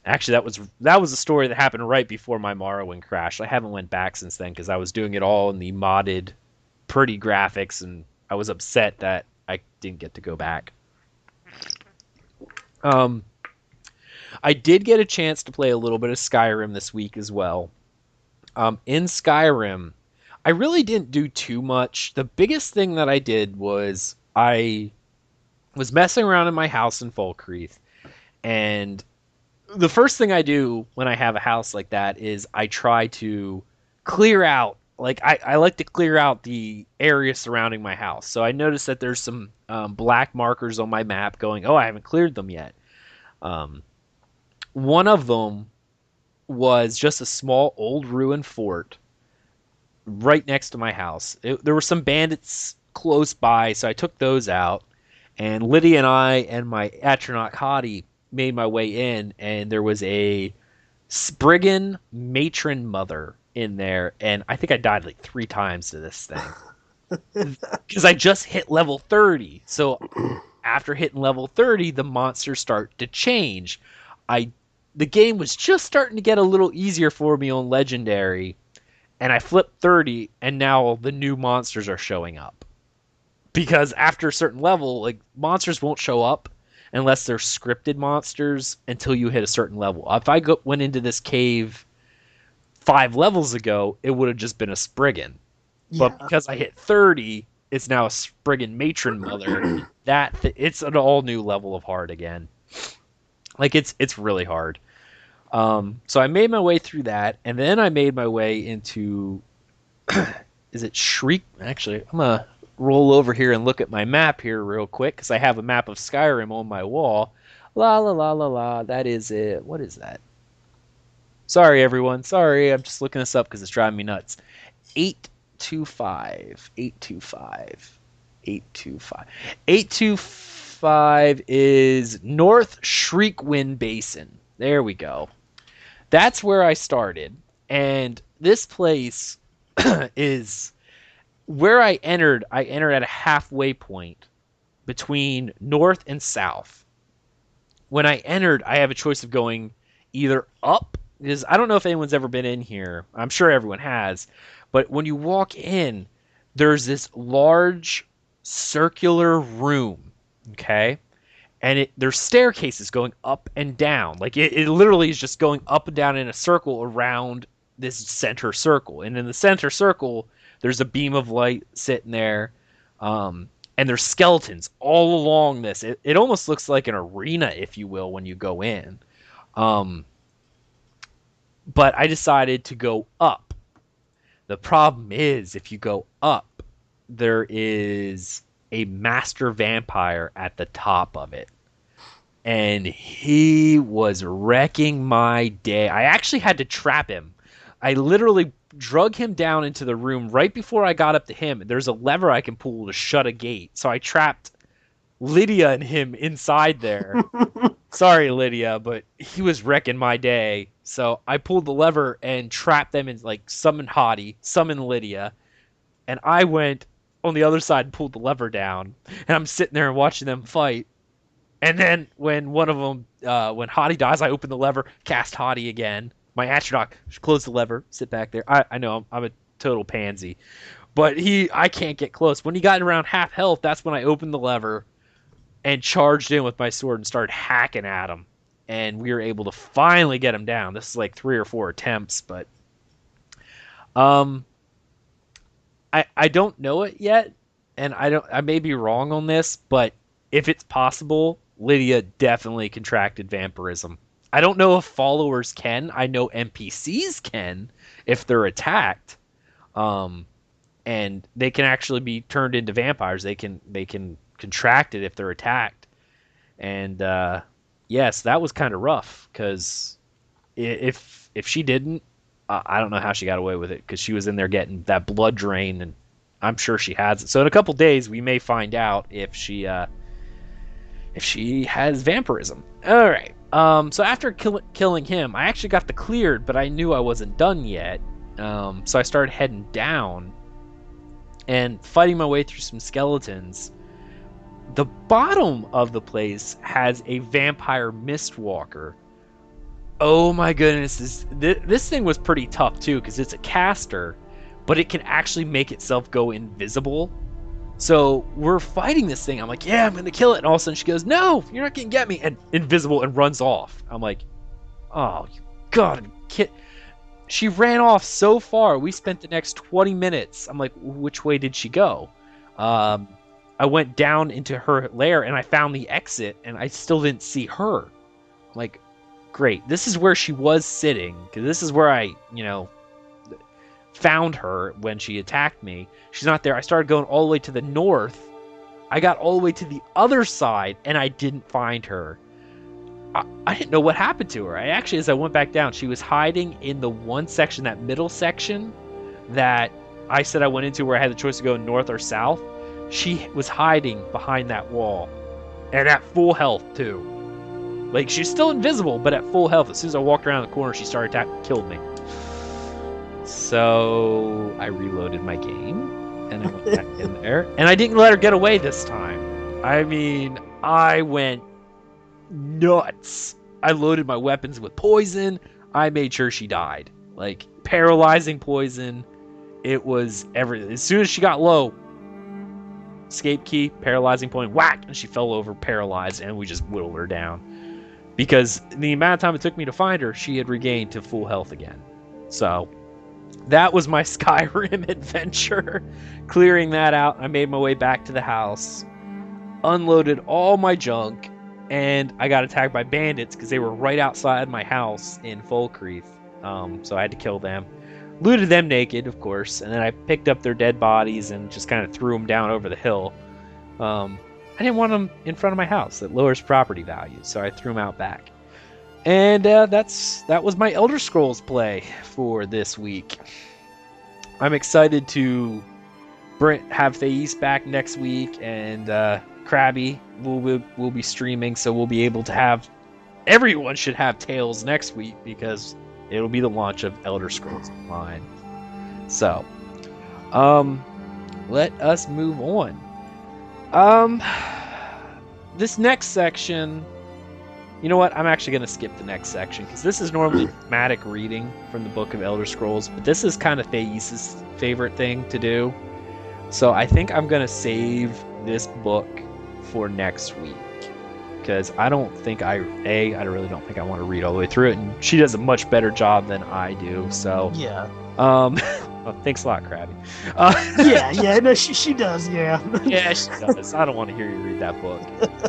Actually, that was a story that happened right before my Morrowind crash. I haven't went back since then because I was doing it all in the modded, pretty graphics, and I was upset that I didn't get to go back. I did get a chance to play a little bit of Skyrim this week as well. In Skyrim, I really didn't do too much. The biggest thing that I did was I was messing around in my house in Falkreath, and the first thing I do when I have a house like that is I try to clear out. Like I like to clear out the area surrounding my house. So I noticed that there's some black markers on my map going, oh, I haven't cleared them yet. One of them was just a small old ruined fort right next to my house. There were some bandits close by, so I took those out. And Lydia and I and my Atronach Hottie made my way in, and there was a Spriggan matron mother in there, and I think I died like 3 times to this thing. Because I just hit level 30. So after hitting level 30, the monsters start to change. The game was just starting to get a little easier for me on Legendary, and I flipped 30, and now the new monsters are showing up. Because after a certain level, like, monsters won't show up unless they're scripted monsters until you hit a certain level. If I went into this cave 5 levels ago, it would have just been a Spriggan. Yeah. But because I hit 30, it's now a Spriggan matron mother. It's an all new level of hard again. Like, it's really hard. So I made my way through that, and then I made my way into is it Shriek? Actually, I'm gonna roll over here and look at my map here real quick because I have a map of Skyrim on my wall. La la la la la. That is it. What is that? Sorry, everyone. Sorry, I'm just looking this up because it's driving me nuts. 825. 825. 825. 825 is North Shriekwind Basin. There we go. That's where I started. And this place is where I entered at a halfway point between north and south. When I entered, I have a choice of going either up, because I don't know if anyone's ever been in here. I'm sure everyone has. But when you walk in, there's this large circular room, okay? And there's staircases going up and down. Like, it literally is just going up and down in a circle around this center circle. And in the center circle, there's a beam of light sitting there. And there's skeletons all along this. It almost looks like an arena, if you will, when you go in. But I decided to go up. The problem is, if you go up, there is a master vampire at the top of it. And he was wrecking my day. I actually had to trap him. I literally drug him down into the room right before I got up to him. There's a lever I can pull to shut a gate. So I trapped Lydia and him inside there. Sorry, Lydia, but he was wrecking my day. So I pulled the lever and trapped them and like summoned Hottie, summoned Lydia. And I went on the other side and pulled the lever down. And I'm sitting there and watching them fight. And then when one of them, when Hottie dies, I open the lever, cast Hottie again. My Atronach, close the lever, sit back there. I know I'm a total pansy, but I can't get close. When he got around half health, that's when I opened the lever and charged in with my sword and started hacking at him. And we were able to finally get him down. This is like 3 or 4 attempts, but I don't know it yet, and I may be wrong on this, but if it's possible, Lydia definitely contracted vampirism. I don't know if followers can. I know NPCs can if they're attacked, and they can actually be turned into vampires. They can contract it if they're attacked, and yes, that was kind of rough because if she didn't, I don't know how she got away with it because she was in there getting that blood drain, and I'm sure she has it. So in a couple days, we may find out if she if she has vampirism. All right. So after killing him, I actually got the cleared, but I knew I wasn't done yet. So I started heading down and fighting my way through some skeletons. The bottom of the place has a vampire mistwalker. Oh my goodness, this thing was pretty tough too, because it's a caster, but it can actually make itself go invisible. So we're fighting this thing. I'm like, yeah, I'm gonna kill it. And all of a sudden she goes, no, you're not gonna get me. And invisible, and runs off. I'm like, oh, you gotta kid. She ran off so far. We spent the next 20 minutes. I'm like, which way did she go? I went down into her lair and I found the exit and I still didn't see her. I'm like, great. This is where she was sitting, because this is where I, found her when she attacked me. She's not there. I started going all the way to the north. I got all the way to the other side and I didn't find her. I didn't know what happened to her. As I went back down, she was hiding in the one section, that middle section that I said I went into, where I had the choice to go north or south. She was hiding behind that wall, and at full health too. Like, she's still invisible, but at full health. As soon as I walked around the corner, she started killed me. So I reloaded my game, and I went back in there, and I didn't let her get away this time. I mean, I went nuts. I loaded my weapons with poison. I made sure she died. Like, paralyzing poison. It was everything. As soon as she got low, escape key, paralyzing point, whack, and she fell over paralyzed, and we just whittled her down. Because the amount of time it took me to find her, she had regained to full health again. So that was my Skyrim adventure. Clearing that out, I made my way back to the house, unloaded all my junk, and I got attacked by bandits because they were right outside my house in Falkreath. So I had to kill them. Looted them naked, of course, and then I picked up their dead bodies and just kind of threw them down over the hill. I didn't want them in front of my house. That lowers property value, so I threw them out back. And that was my Elder Scrolls play for this week. I'm excited to have Thais back next week, and Crabby will be streaming, so we'll be able to have... Everyone should have Tales next week, because it'll be the launch of Elder Scrolls Online. So, let us move on. This next section... You know what? I'm actually going to skip the next section, because this is normally thematic reading from the Book of Elder Scrolls, but this is kind of Thais' favorite thing to do. So I think I'm going to save this book for next week, because I don't think I really don't think I want to read all the way through it, and she does a much better job than I do. So yeah. Well, thanks a lot, Crabby. No, she does, yeah. Yeah, she does. I don't want to hear you read that book.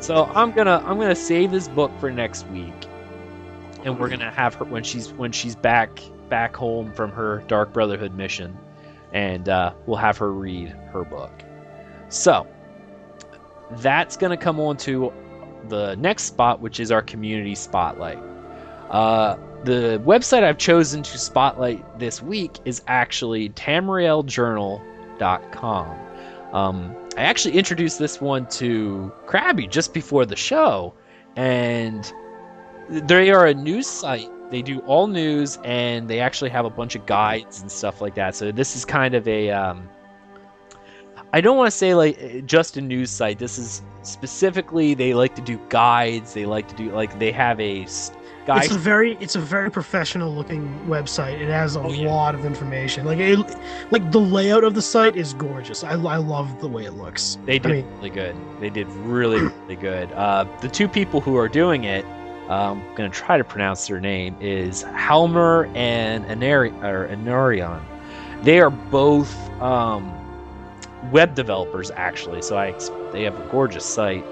So I'm gonna save this book for next week, and we're gonna have her when she's back home from her Dark Brotherhood mission, and we'll have her read her book. So that's gonna come on to the next spot, which is our community spotlight. The website I've chosen to spotlight this week is actually tamrieljournal.com. I actually introduced this one to Crabby just before the show, and they are a news site. They do all news, and they actually have a bunch of guides and stuff like that. So this is kind of a... I don't want to say like just a news site. This is specifically, they like to do guides. They like to do, like, they have a... Guys. It's a very professional looking website. It has a lot of information. Like the layout of the site is gorgeous. I love the way it looks. They did really good. They did really, really good. The two people who are doing it, I'm gonna try to pronounce their name, is Halmer and Anarion. They are both web developers, actually. So they have a gorgeous site.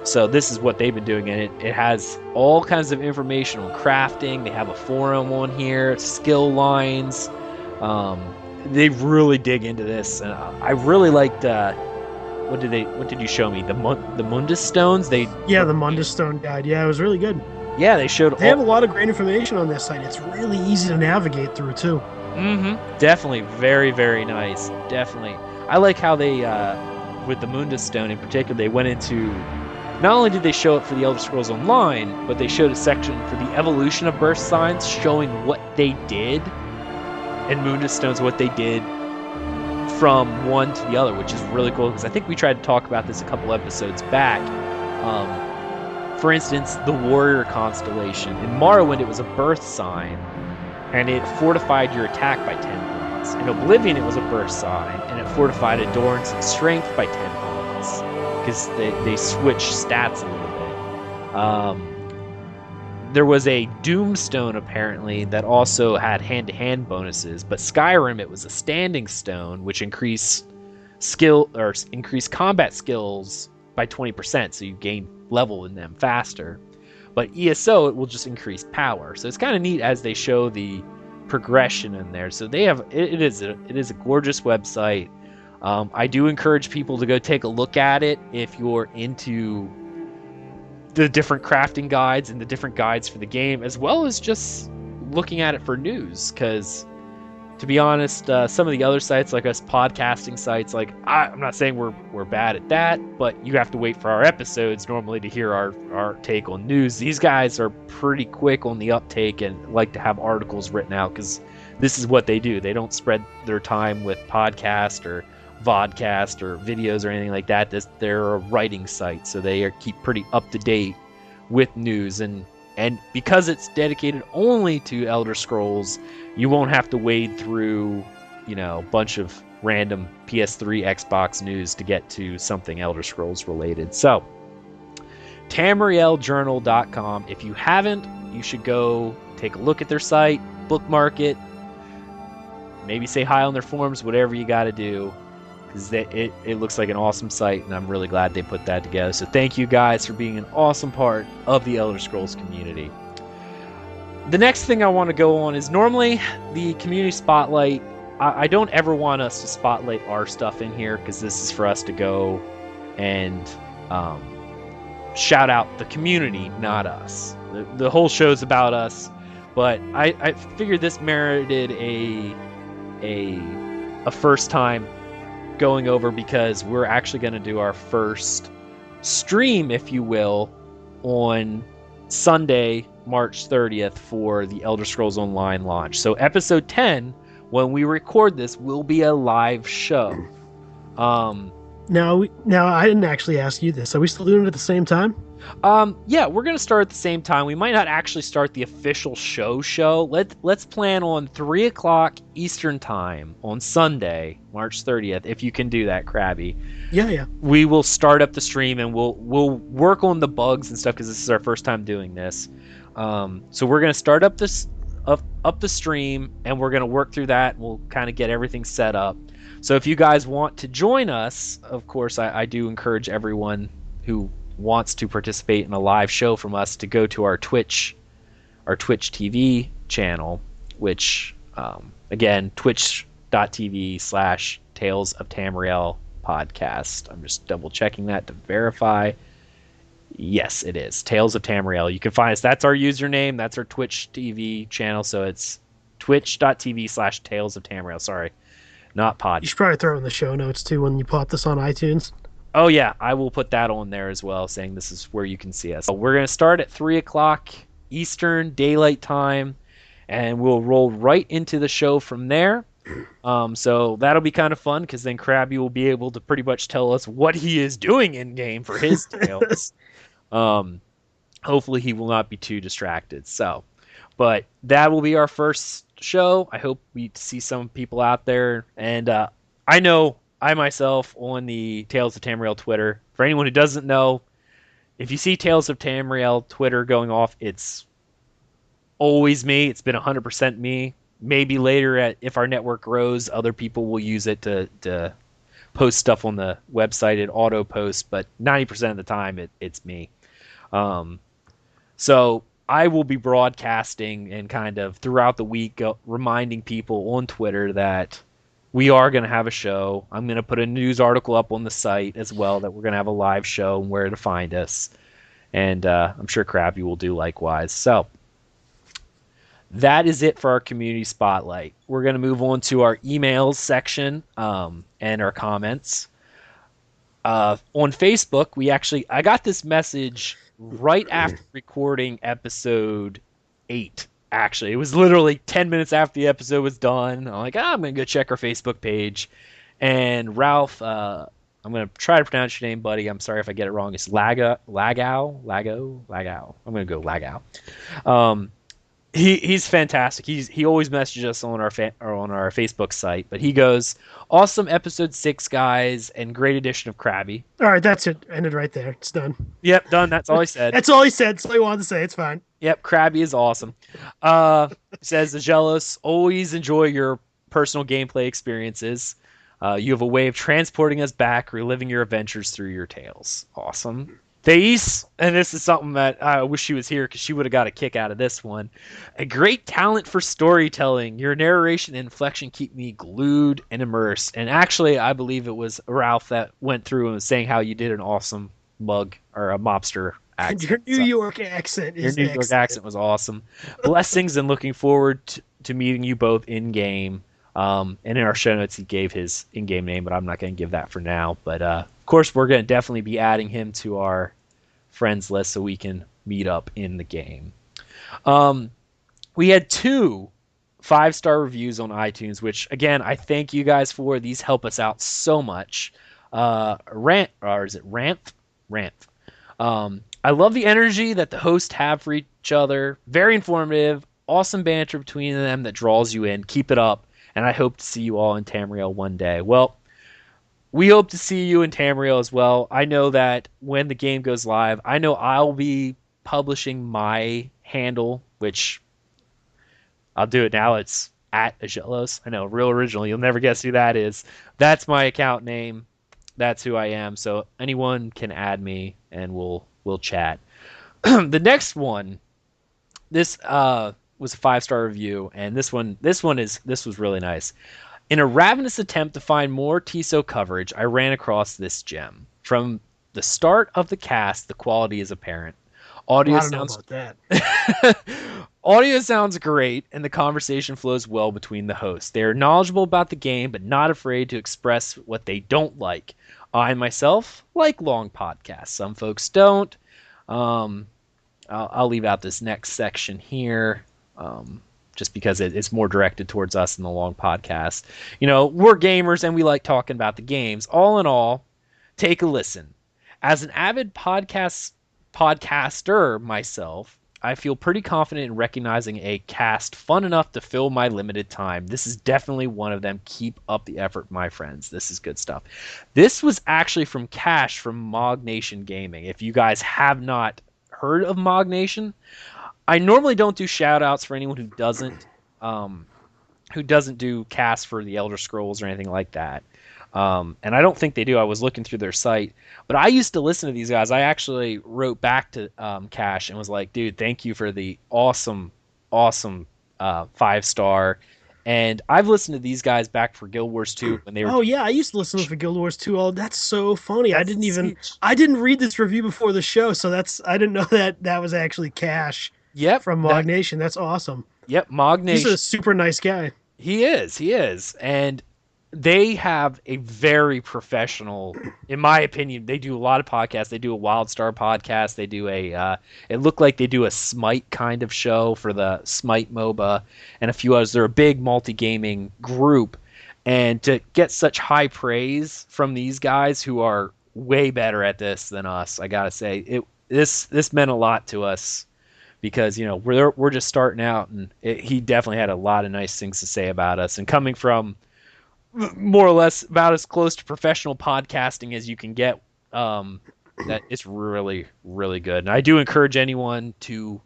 So this is what they've been doing, and it has all kinds of information on crafting. They have a forum on here, skill lines. They really dig into this, and I really liked. What did you show me? The Mundus stones. The Mundus stone guide. Yeah, it was really good. Yeah, they have a lot of great information on this site. It's really easy to navigate through too. Definitely, very, very nice. Definitely, I like how they with the Mundus stone in particular, they went into Not only did they show it for the Elder Scrolls Online, but they showed a section for the evolution of birth signs showing what they did, and Moon to Stones what they did from one to the other, which is really cool, because I think we tried to talk about this a couple episodes back. For instance, the Warrior Constellation. In Morrowind, it was a birth sign, and it fortified your attack by 10 points. In Oblivion, it was a birth sign, and it fortified Endurance and Strength by 10 points, because they switched stats a little bit. There was a Doomstone, apparently, that also had hand-to-hand bonuses, but Skyrim, it was a Standing Stone, which increased combat skills by 20%, so you gain level in them faster. But ESO, it will just increase power. So it's kind of neat as they show the progression in there. So they have it is a gorgeous website. I do encourage people to go take a look at it if you're into the different crafting guides and the different guides for the game, as well as just looking at it for news, because to be honest, some of the other sites, like us podcasting sites, like I'm not saying we're bad at that, but you have to wait for our episodes normally to hear our take on news. These guys are pretty quick on the uptake and like to have articles written out, because this is what they do. They don't spread their time with podcast or vodcast or videos or anything like that. They're a writing site, so they keep pretty up to date with news, and because it's dedicated only to Elder Scrolls, you won't have to wade through a bunch of random PS3, Xbox news to get to something Elder Scrolls related. So TamrielJournal.com. If you haven't, you should go take a look at their site, bookmark it, maybe say hi on their forums, whatever you got to do, because it looks like an awesome site, and I'm really glad they put that together. So thank you guys for being an awesome part of the Elder Scrolls community. The next thing I want to go on is normally the community spotlight. I don't ever want us to spotlight our stuff in here, because this is for us to go and shout out the community, not us. The whole show's about us, but I figured this merited a first time going over, because we're actually going to do our first stream, if you will, on Sunday, March 30th for the Elder Scrolls Online launch. So episode 10, when we record this, will be a live show. Now I didn't actually ask you this. Are we still doing it at the same time? Yeah, we're gonna start at the same time. We might not actually start the official show. Let's plan on 3 o'clock Eastern time on Sunday, March 30th. If you can do that, Crabby. Yeah. We will start up the stream, and we'll work on the bugs and stuff, because this is our first time doing this. So we're gonna start up the stream, and we're gonna work through that. And we'll kind of get everything set up. So if you guys want to join us, of course, I do encourage everyone who wants to participate in a live show from us to go to our Twitch TV channel, which again, twitch.tv/Tales of Tamriel podcast. I'm just double checking that to verify. Yes, it is Tales of Tamriel. You can find us. That's our username. That's our Twitch TV channel. So it's twitch.tv/Tales of Tamriel. Sorry, not pod. You should probably throw in the show notes too when you pop this on iTunes. Oh, yeah, I will put that on there as well, saying this is where you can see us. So we're going to start at 3 o'clock Eastern Daylight Time, and we'll roll right into the show from there. So that'll be kind of fun, because then Crabby will be able to pretty much tell us what he is doing in-game for his tales. Hopefully he will not be too distracted. But that will be our first show. I hope we see some people out there. And I know I myself on the Tales of Tamriel Twitter. For anyone who doesn't know, if you see Tales of Tamriel Twitter going off, it's always me. It's been 100% me. Maybe later, if our network grows, other people will use it to post stuff on the website. It auto posts, but 90% of the time, it's me. So I will be broadcasting and kind of throughout the week reminding people on Twitter that we are going to have a show. I'm going to put a news article up on the site as well, that we're going to have a live show and where to find us. And I'm sure Crabby will do likewise. So that is it for our community spotlight. We're going to move on to our emails section and our comments. On Facebook, I got this message right after recording episode 8. Actually, it was literally 10 minutes after the episode was done. I'm like, I'm gonna go check our Facebook page, and Ralph, I'm gonna try to pronounce your name, buddy. I'm sorry if I get it wrong. It's Lagao. I'm gonna go Lagao. Um, he's fantastic. He always messages us on on our Facebook site, but he goes, "Awesome episode 6, guys, and great edition of Crabby." All right, that's it. Ended right there. It's done. Yep, done. That's all he said. That's all he said. That's all he wanted to say. It's fine. Yep, Crabby is awesome. Says Aggelos, always enjoy your personal gameplay experiences. You have a way of transporting us back, reliving your adventures through your tales. Awesome. Thais, and this is something that I wish she was here because she would have got a kick out of this one. A great talent for storytelling. Your narration and inflection keep me glued and immersed. And actually, I believe it was Ralph that went through and was saying how you did an awesome mug or a mobster accent. Your New York accent is Your New York accent was awesome. Blessings and looking forward to meeting you both in game. And in our show notes, he gave his in-game name, but I'm not going to give that for now. But of course, we're going to definitely be adding him to our friends list so we can meet up in the game. We had 2 5-star reviews on iTunes, which again I thank you guys for. These help us out so much. Rant, or is it Ranth? Ranth. I love the energy that the hosts have for each other. Very informative. Awesome banter between them that draws you in. Keep it up. And I hope to see you all in Tamriel one day. Well, we hope to see you in Tamriel as well. I know that when the game goes live, I know I'll be publishing my handle, which I'll do it now. It's at Aggelos. I know, real original. You'll never guess who that is. That's my account name. That's who I am. So anyone can add me, and we'll chat. The next one, this was a 5-star review, and this was really nice. In a ravenous attempt to find more TESO coverage, I ran across this gem. From the start of the cast, the quality is apparent. Audio I don't know about that. Audio sounds great, and the conversation flows well between the hosts. They are knowledgeable about the game, but not afraid to express what they don't like. I myself like long podcasts. Some folks don't. I'll leave out this next section here. Just because it's more directed towards us in the long podcast. You know, we're gamers and we like talking about the games. All in all, take a listen. As an avid podcaster myself, I feel pretty confident in recognizing a cast fun enough to fill my limited time. This is definitely one of them. Keep up the effort, my friends. This is good stuff. This was actually from Cash from Mog Nation Gaming. If you guys have not heard of Mog Nation, I normally don't do shout outs for anyone who doesn't do casts for the Elder Scrolls or anything like that. And I don't think they do. I was looking through their site, but I used to listen to these guys. I actually wrote back to Cash and was like, dude, thank you for the awesome 5-star. And I've listened to these guys back for Guild Wars 2 when they were. Oh yeah, I used to listen to them for Guild Wars 2. Oh, that's so funny. I didn't read this review before the show, so I didn't know that was actually Cash. Yep, from Mog Nation. That's awesome. Yep, Mog Nation. He's a super nice guy. He is. And they have a very professional, in my opinion, they do a lot of podcasts. They do a WildStar podcast. They do it looked like they do a Smite kind of show for the Smite MOBA and a few others. They're a big multi-gaming group. And to get such high praise from these guys who are way better at this than us, I gotta say, this meant a lot to us. Because, you know, we're just starting out, and he definitely had a lot of nice things to say about us. And coming from more or less about as close to professional podcasting as you can get, that it's really, really good. And I do encourage anyone to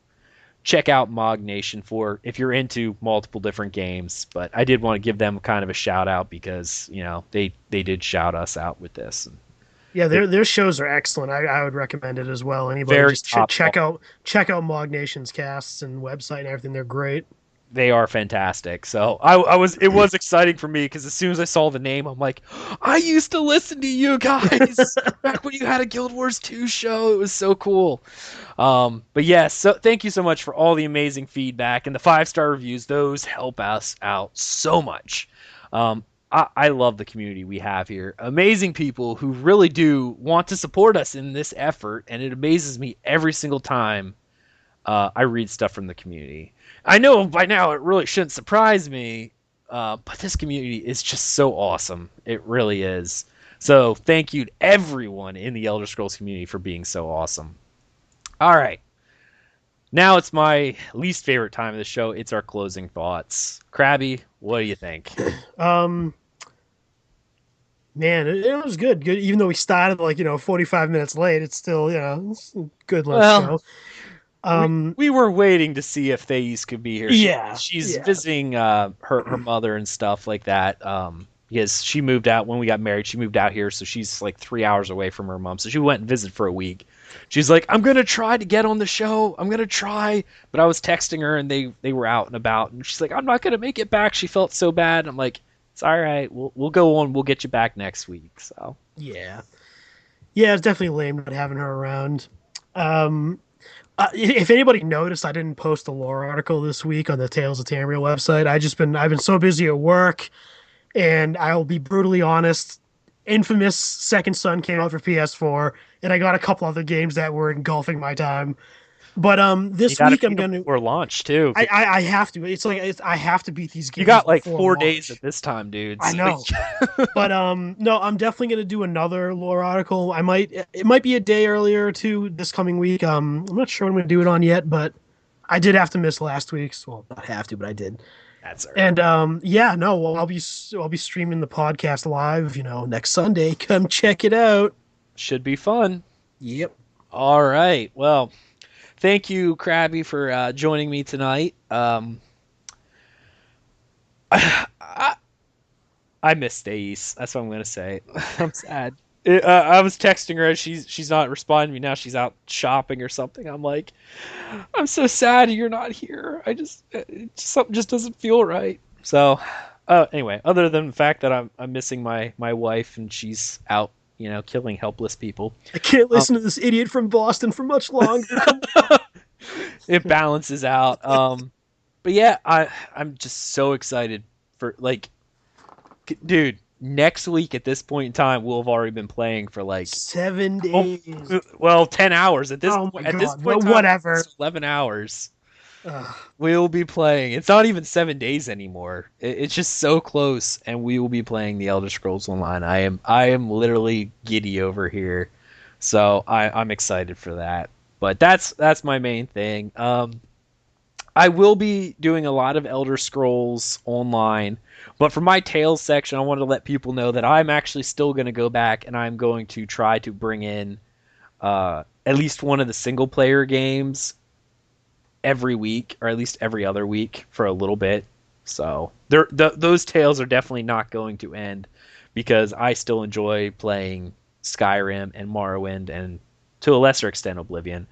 check out Mog Nation if you're into multiple different games. But I did want to give them kind of a shout out because, you know, they did shout us out with this. Yeah, their shows are excellent. I would recommend it as well. Anybody just check out Mog Nation's casts and website and everything. They're great. They are fantastic. So it was exciting for me because as soon as I saw the name, I'm like, I used to listen to you guys back when you had a Guild Wars 2 show. It was so cool. But yes, so thank you so much for all the amazing feedback and the 5-star reviews. Those help us out so much. I love the community we have here. Amazing people who really do want to support us in this effort, and it amazes me every single time I read stuff from the community. I know by now it really shouldn't surprise me, but this community is just so awesome. It really is. So thank you to everyone in the Elder Scrolls community for being so awesome. All right. Now it's my least favorite time of the show. It's our closing thoughts. Crabby, what do you think? Man, it was good. Good, even though we started 45 minutes late. It's still it's a good. Let's go. We were waiting to see if Thais could be here. She's yeah. visiting her mother and stuff like that. Because she moved out when we got married. She moved out here, so she's like 3 hours away from her mom. So she went and visited for a week. She's like, I'm gonna try to get on the show. I'm gonna try, but I was texting her and they were out and about, and she's like, I'm not gonna make it back. She felt so bad. I'm like, it's all right. We'll go on. We'll get you back next week. So yeah, it's definitely lame not having her around. If anybody noticed, I didn't post a lore article this week on the Tales of Tamriel website. I've been so busy at work, and I'll be brutally honest. Infamous Second Son came out for PS4, and I got a couple other games that were engulfing my time. But this week I'm gonna launch too. I have to. I have to beat these games. You got like 4 days at this time, dude. I know. But no, I'm definitely gonna do another lore article. It might be a day earlier too this coming week. I'm not sure what I'm gonna do it on yet, but I did have to miss last week's. Well, not have to, but I did. That's all right. And I'll be streaming the podcast live, next Sunday. Come check it out. Should be fun. Yep. All right. Well, thank you, Crabby, for joining me tonight. I miss Thais. That's what I'm gonna say. I'm sad. I was texting her. She's not responding to me now. She's out shopping or something. I'm like, I'm so sad you're not here. Something just doesn't feel right. So, anyway, other than the fact that I'm missing my wife and she's out, killing helpless people. I can't listen to this idiot from Boston for much longer. It balances out. But yeah, I'm just so excited for dude. Next week at this point in time, we'll have already been playing for 7 days. 10 hours at this point. At this point, whatever. 11 hours. We'll be playing. It's not even 7 days anymore. It's just so close, and we will be playing the Elder Scrolls Online. I am literally giddy over here, so I'm excited for that. But that's my main thing. I will be doing a lot of Elder Scrolls Online. But for my Tales section, I wanted to let people know that I'm actually still going to go back and I'm going to try to bring in at least one of the single-player games every week, or at least every other week for a little bit. So those Tales are definitely not going to end, because I still enjoy playing Skyrim and Morrowind, and to a lesser extent Oblivion.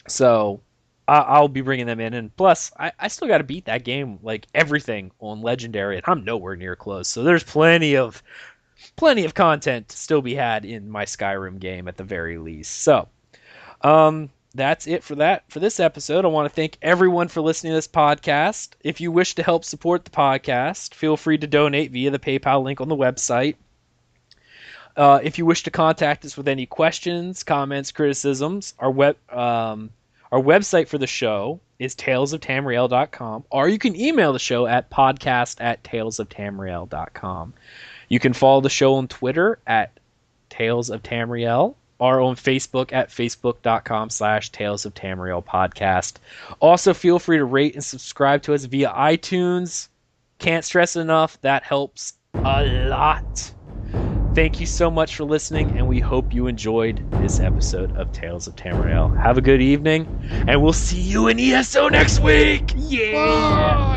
So I'll be bringing them in, and plus I still got to beat that game, everything on Legendary, and I'm nowhere near close. So there's plenty of content to still be had in my Skyrim game at the very least. So that's it for this episode. I want to thank everyone for listening to this podcast. If you wish to help support the podcast, feel free to donate via the PayPal link on the website. If you wish to contact us with any questions, comments, criticisms, our website for the show is talesoftamriel.com, or you can email the show at podcast@talesoftamriel.com. You can follow the show on Twitter at Tales of Tamriel, or on Facebook at facebook.com/Tales of Tamriel podcast. Also, feel free to rate and subscribe to us via iTunes. Can't stress enough, that helps a lot. Thank you so much for listening, and we hope you enjoyed this episode of Tales of Tamriel. Have a good evening, and we'll see you in ESO next week! Yeah! Bye.